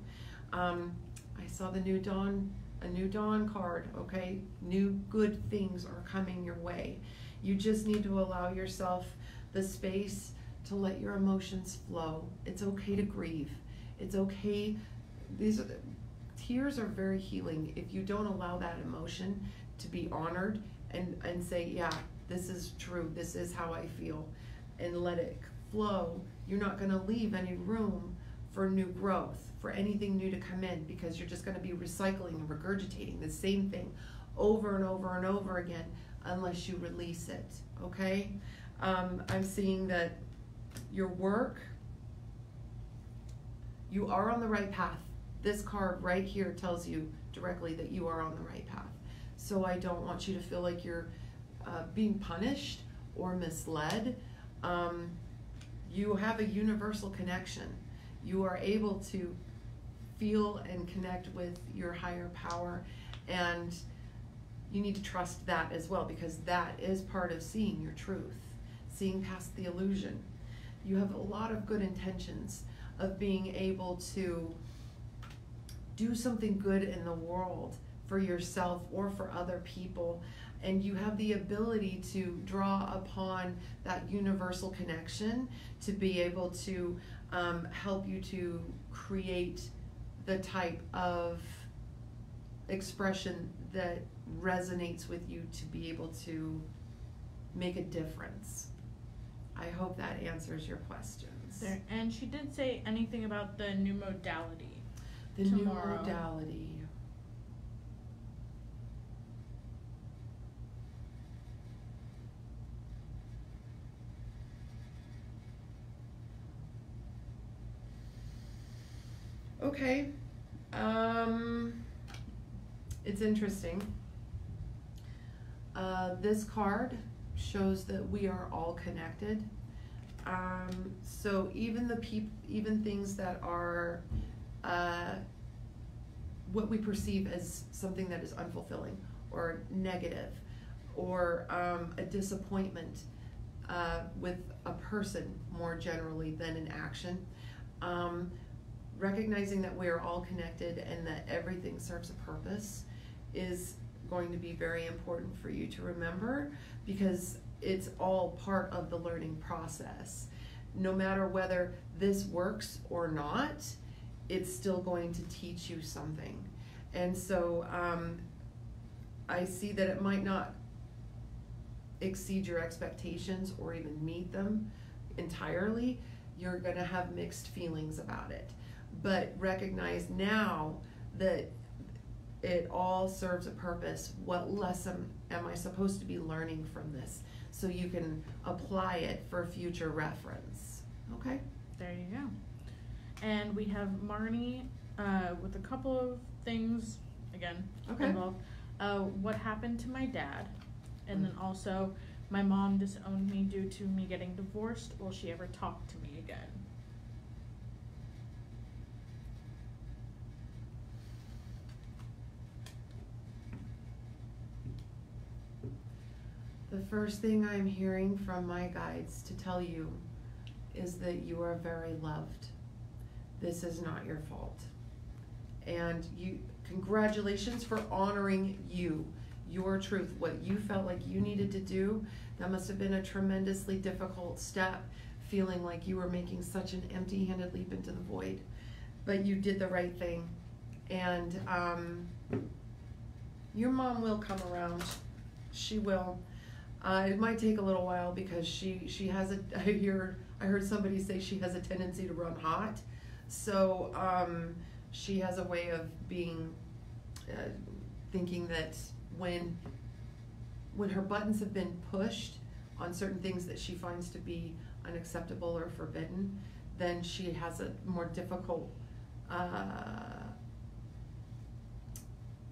I saw the new dawn card, okay? New good things are coming your way. You just need to allow yourself the space to let your emotions flow. It's okay to grieve. It's okay. Tears are very healing if you don't allow that emotion to be honored and say, yeah, this is true. This is how I feel. And let it flow. You're not going to leave any room for new growth, for anything new to come in, because you're just going to be recycling and regurgitating the same thing over and over and over again unless you release it, okay? I'm seeing that your work, you are on the right path. This card right here tells you directly that you are on the right path. So I don't want you to feel like you're being punished or misled. You have a universal connection. You are able to feel and connect with your higher power, and you need to trust that as well, because that is part of seeing your truth, seeing past the illusion. You have a lot of good intentions of being able to do something good in the world for yourself or for other people. And you have the ability to draw upon that universal connection to be able to help you to create the type of expression that resonates with you to be able to make a difference. I hope that answers your questions. There. And she did say anything about the new modality. The tomorrow. new modality. Okay. It's interesting. This card shows that we are all connected. So even even things that are what we perceive as something that is unfulfilling or negative, or a disappointment with a person more generally than an action. Recognizing that we are all connected and that everything serves a purpose is going to be very important for you to remember, because it's all part of the learning process. No matter whether this works or not, it's still going to teach you something. And so I see that it might not exceed your expectations or even meet them entirely. You're going to have mixed feelings about it. But recognize now that it all serves a purpose. What lesson am I supposed to be learning from this? So you can apply it for future reference. Okay? There you go. And we have Marnie with a couple of things, again, involved. What happened to my dad? And then also, my mom disowned me due to me getting divorced. Will she ever talk to me again? The first thing I'm hearing from my guides to tell you is that you are very loved. This is not your fault. And congratulations for honoring your truth, what you felt like you needed to do. That must have been a tremendously difficult step, feeling like you were making such an empty-handed leap into the void. But you did the right thing. And your mom will come around. She will. It might take a little while because she has I heard somebody say she has a tendency to run hot. So she has a way of being, thinking that when her buttons have been pushed on certain things that she finds to be unacceptable or forbidden, then she has a more difficult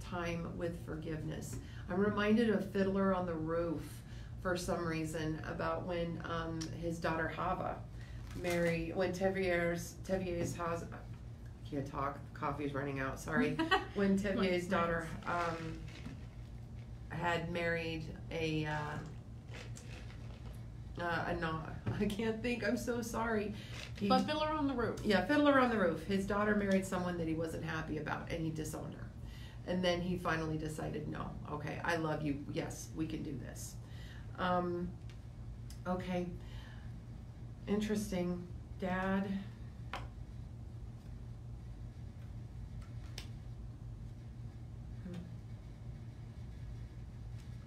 time with forgiveness. I'm reminded of Fiddler on the Roof for some reason, about when his daughter Hava when Tevye's house, I can't talk, coffee's running out, sorry. When Tevye's daughter had married I can't think, I'm so sorry. But Fiddler on the Roof. Yeah, Fiddler on the Roof. His daughter married someone that he wasn't happy about, and he disowned her. And then he finally decided, no, okay, I love you, yes, we can do this. Okay, interesting. Dad.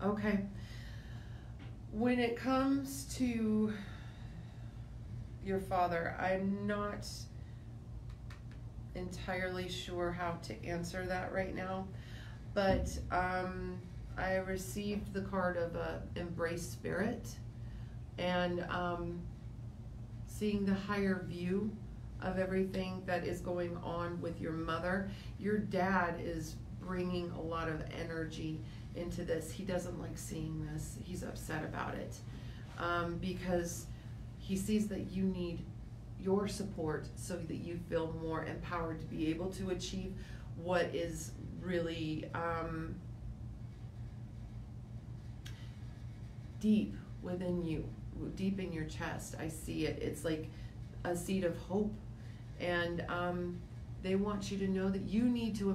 Okay. When it comes to your father, I'm not entirely sure how to answer that right now, but I received the card of a embrace spirit, and seeing the higher view of everything that is going on with your mother. Your dad is bringing a lot of energy into this. He doesn't like seeing this. He's upset about it because he sees that you need your support so that you feel more empowered to be able to achieve what is really deep within you. deep in your chest. I see it. It's like a seed of hope. And they want you to know that you need to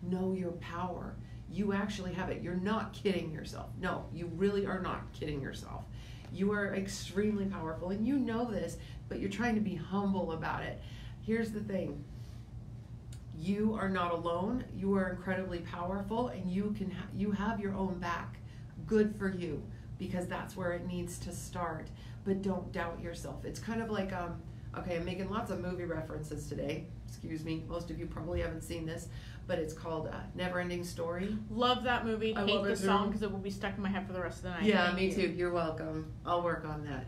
know your power. You actually have it. You're not kidding yourself. No, you really are not kidding yourself. You are extremely powerful, and you know this, but you're trying to be humble about it. Here's the thing. You are not alone. You are incredibly powerful, and you have your own back. Good for you, because that's where it needs to start. But don't doubt yourself. It's kind of like, okay, I'm making lots of movie references today. Excuse me. Most of you probably haven't seen this, but it's called Never-Ending Story. Love that movie. Hate the song because it will be stuck in my head for the rest of the night. Yeah, me too. You're welcome. I'll work on that.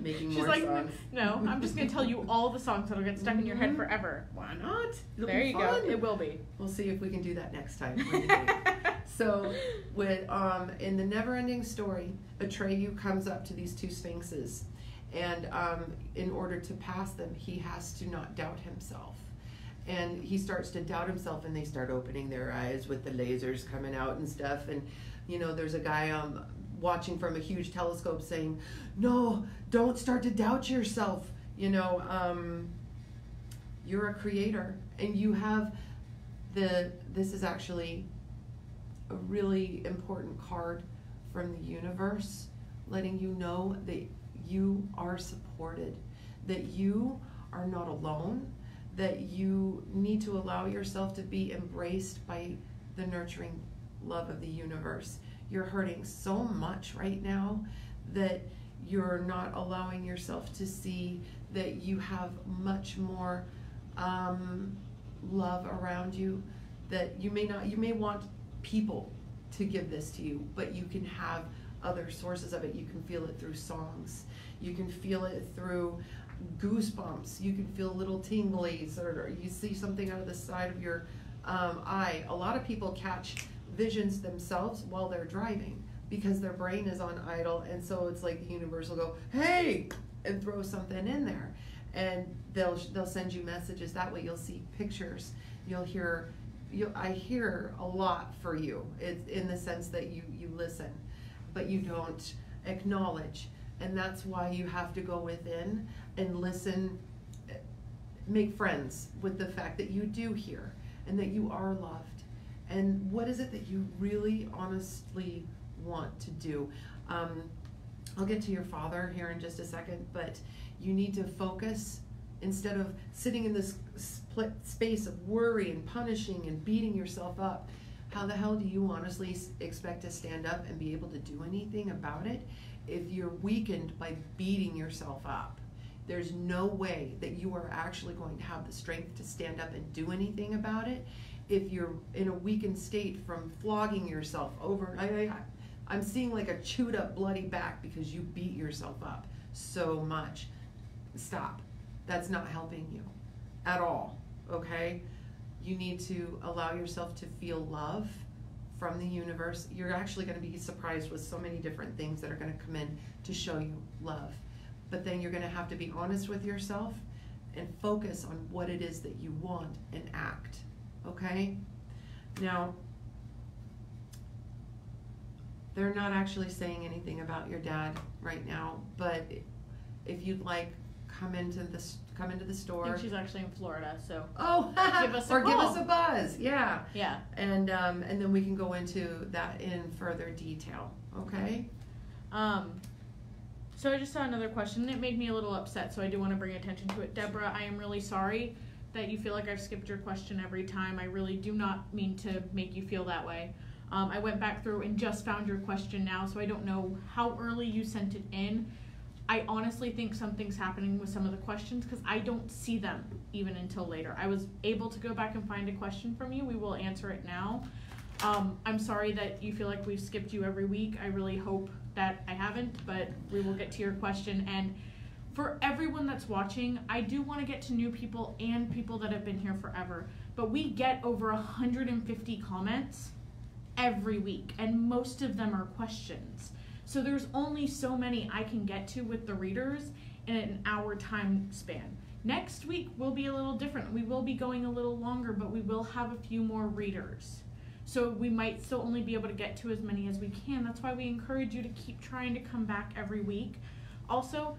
Making more songs. No, I'm just going to tell you all the songs that'll get stuck in your head forever. Why not? There you go. It will be. We'll see if we can do that next time. So, in the Never-Ending Story, Atreyu comes up to these two sphinxes, and in order to pass them, he has to not doubt himself. And he starts to doubt himself, and they start opening their eyes with the lasers coming out and stuff. And, there's a guy watching from a huge telescope saying, no, don't start to doubt yourself. You're a creator, and you have this is actually a really important card from the universe, letting you know that you are supported, that you are not alone, that you need to allow yourself to be embraced by the nurturing love of the universe. You're hurting so much right now that you're not allowing yourself to see that you have much more love around you, that you may want people to give this to you, but you can have other sources of it. You can feel it through songs. You can feel it through goosebumps. You can feel little tinglies, or you see something out of the side of your eye. A lot of people catch visions themselves while they're driving because their brain is on idle, and so it's like the universe will go, hey, and throw something in there, and they'll send you messages that way. You'll see pictures. I hear a lot for you. It's in the sense that you listen, but you don't acknowledge. And that's why you have to go within and listen, make friends with the fact that you do hear and that you are loved. And what is it that you really honestly want to do? I'll get to your father here in just a second, but you need to focus instead of sitting in this split space of worry and punishing and beating yourself up. How the hell do you honestly expect to stand up and be able to do anything about it if you're weakened by beating yourself up? There's no way that you are actually going to have the strength to stand up and do anything about it if you're in a weakened state from flogging yourself over. I'm seeing like a chewed up bloody back because you beat yourself up so much. Stop. That's not helping you at all, okay? You need to allow yourself to feel love from the universe. You're actually going to be surprised with so many different things that are going to come in to show you love. But then you're going to have to be honest with yourself and focus on what it is that you want and act, okay? Now, they're not actually saying anything about your dad right now, but if you'd like, come into the store. I think she's actually in Florida, so give us a buzz. Yeah. Yeah. And then we can go into that in further detail. Okay. So I just saw another question, and it made me a little upset, so I do want to bring attention to it. Deborah, I am really sorry that you feel like I've skipped your question every time. I really do not mean to make you feel that way. I went back through and just found your question now, so I don't know how early you sent it in. I honestly think something's happening with some of the questions because I don't see them even until later. I was able to go back and find a question from you. We will answer it now. I'm sorry that you feel like we've skipped you every week. I really hope that I haven't, but we will get to your question. And for everyone that's watching, I do want to get to new people and people that have been here forever. But we get over 150 comments every week, and most of them are questions. So there's only so many I can get to with the readers in an hour time span. Next week will be a little different. We will be going a little longer, but we will have a few more readers. So we might still only be able to get to as many as we can. That's why we encourage you to keep trying to come back every week. Also,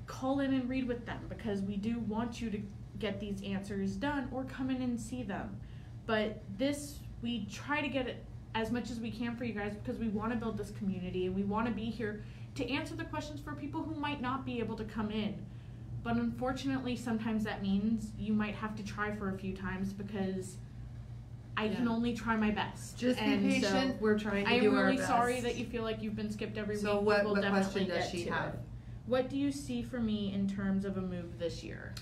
call in and read with them, because we do want you to get these answers done or come in and see them. But this, we try to get it as much as we can for you guys, because we want to build this community and we want to be here to answer the questions for people who might not be able to come in. But unfortunately, sometimes that means you might have to try for a few times, because I can only try my best. Just be patient. So we're trying to do our really best. sorry that you feel like you've been skipped every week. So what question does she have? What do you see for me in terms of a move this year?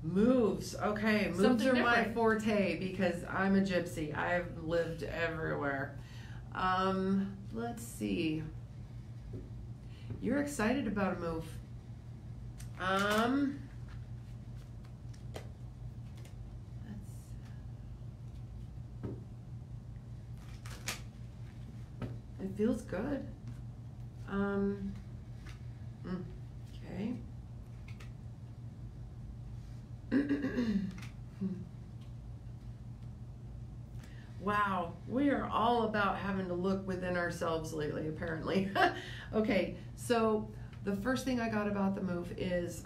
Moves. Okay, moves Something are different. my forte because I'm a gypsy. I've lived everywhere. Let's see. You're excited about a move. It feels good. Okay. Wow, we are all about having to look within ourselves lately, apparently. Okay, so the first thing I got about the move is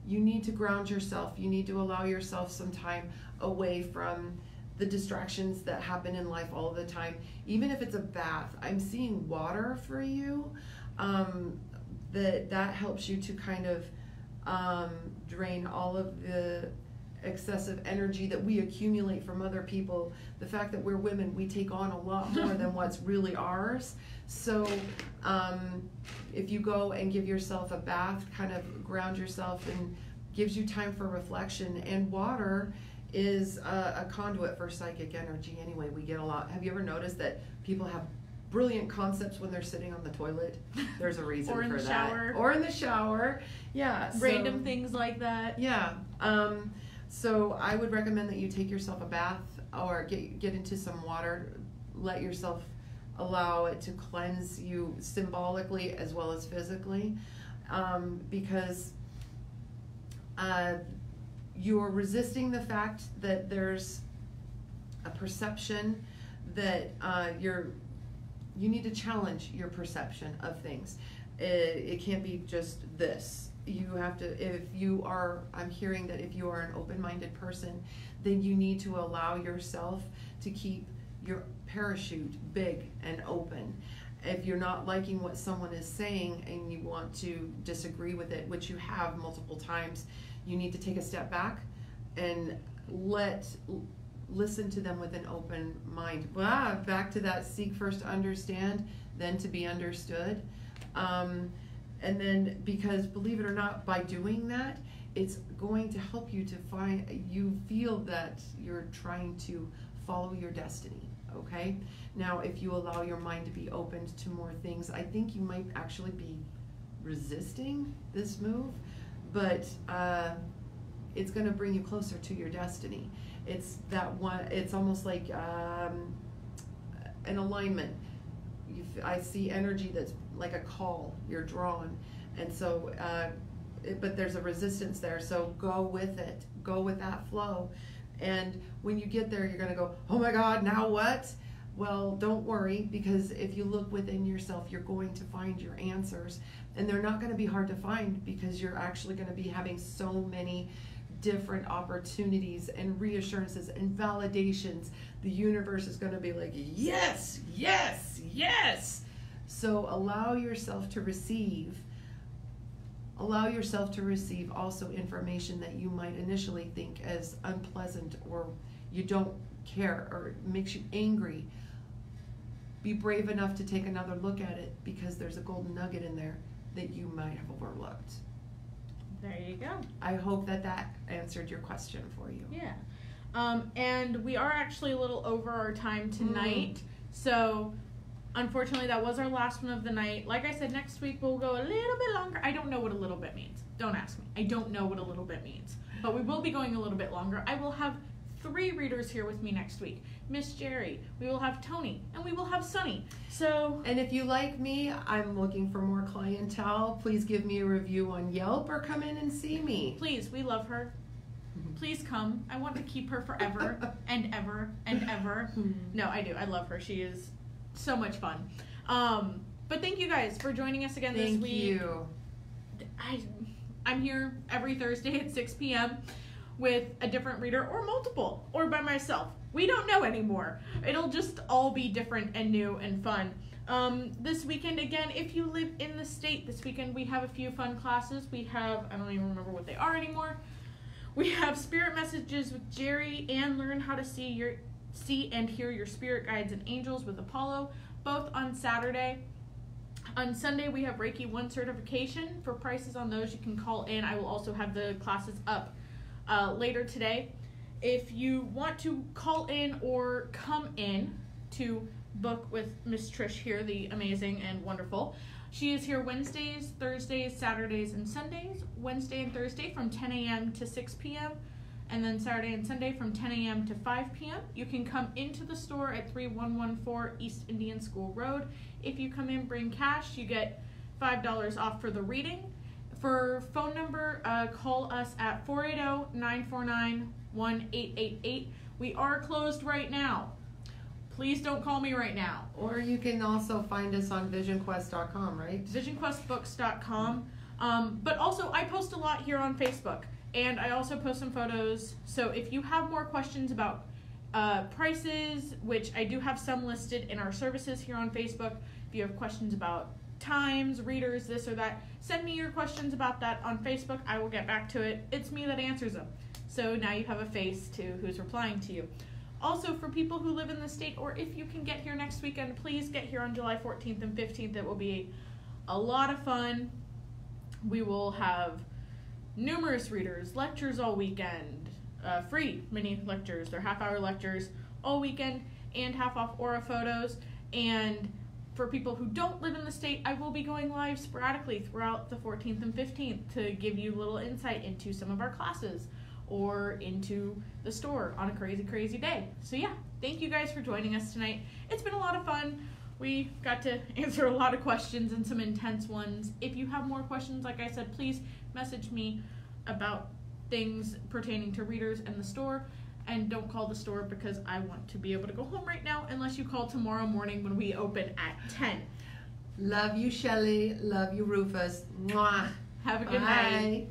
you need to ground yourself. You need to allow yourself some time away from the distractions that happen in life all the time. Even if it's a bath, I'm seeing water for you. That helps you to kind of drain all of the excessive energy that we accumulate from other people. The fact that we're women, we take on a lot more than what's really ours. So if you go and give yourself a bath, kind of ground yourself, and gives you time for reflection. And water is a conduit for psychic energy anyway. We get a lot. Have you ever noticed that people have brilliant concepts when they're sitting on the toilet? There's a reason for that. Shower. Or in the shower. Yeah. Random things like that. Yeah. So I would recommend that you take yourself a bath or get into some water. Let yourself allow it to cleanse you symbolically as well as physically, because you're resisting the fact that there's a perception that you need to challenge your perception of things. It can't be just this. You have to, I'm hearing that if you are an open-minded person, then you need to allow yourself to keep your parachute big and open. If you're not liking what someone is saying and you want to disagree with it, which you have multiple times, you need to take a step back and listen to them with an open mind. Back to that, seek first to understand, then to be understood. And then, because believe it or not, by doing that, it's going to help you to you feel that you're trying to follow your destiny, okay? Now, if you allow your mind to be opened to more things, I think you might actually be resisting this move, but it's going to bring you closer to your destiny. It's that one, it's almost like an alignment. I see energy that's like a call, you're drawn. And so, but there's a resistance there, so go with it. Go with that flow. And when you get there, you're going to go, oh my God, now what? Well, don't worry, because if you look within yourself, you're going to find your answers. And they're not going to be hard to find, because you're actually going to be having so many different opportunities and reassurances and validations. The universe is going to be like, yes, yes, yes. So allow yourself to receive. Allow yourself to receive also information that you might initially think as unpleasant, or you don't care, or makes you angry. Be brave enough to take another look at it, because there's a golden nugget in there that you might have overlooked. There you go. I hope that answered your question for you. Yeah. And we are actually a little over our time tonight. So unfortunately, that was our last one of the night. Like I said, next week we'll go a little bit longer. I don't know what a little bit means. Don't ask me. I don't know what a little bit means. But we will be going a little bit longer. I will have 3 readers here with me next week. Miss Jerry, we will have Tony, and we will have Sunny. So, and if you like me, I'm looking for more clientele. Please give me a review on Yelp or come in and see me. Please, we love her. Please come. I want to keep her forever and ever and ever. No, I do. I love her. She is so much fun. But thank you guys for joining us again this week. Thank you. I'm here every Thursday at 6 p.m. with a different reader or multiple or by myself. We don't know anymore. It'll just all be different and new and fun. This weekend, again, if you live in the state, this weekend we have a few fun classes. We have, I don't even remember what they are anymore. We have Spirit Messages with Jerry and Learn How to See and Hear Your Spirit Guides and Angels with Apollo, both on Saturday. On Sunday, we have Reiki 1 certification. For prices on those, you can call in. I will also have the classes up later today. If you want to call in or come in to book with Miss Trish here, the amazing and wonderful, she is here Wednesdays, Thursdays, Saturdays, and Sundays. Wednesday and Thursday from 10 a.m. to 6 p.m. And then Saturday and Sunday from 10 a.m. to 5 p.m. You can come into the store at 3114 East Indian School Road. If you come in, bring cash, you get $5 off for the reading. For phone number, call us at 480-949-1888. We are closed right now. Please don't call me right now. Or you can also find us on visionquest.com, right? visionquestbooks.com. But also, I post a lot here on Facebook. And I also post some photos. So if you have more questions about prices, which I do have some listed in our services here on Facebook. If you have questions about times, readers, this or that, send me your questions about that on Facebook. I will get back to it. It's me that answers them. So now you have a face to who's replying to you. Also, for people who live in the state, or if you can get here next weekend, please get here on July 14th and 15th. It will be a lot of fun. We will have numerous readers, lectures all weekend, free mini lectures. They're half-hour lectures all weekend and half-off aura photos. And for people who don't live in the state, I will be going live sporadically throughout the 14th and 15th to give you a little insight into some of our classes or into the store on a crazy, crazy day. So yeah, thank you guys for joining us tonight. It's been a lot of fun. We got to answer a lot of questions and some intense ones. If you have more questions, like I said, please message me about things pertaining to readers and the store. And don't call the store because I want to be able to go home right now unless you call tomorrow morning when we open at 10. Love you, Shelley. Love you, Rufus. Mwah. Have a good night. Bye.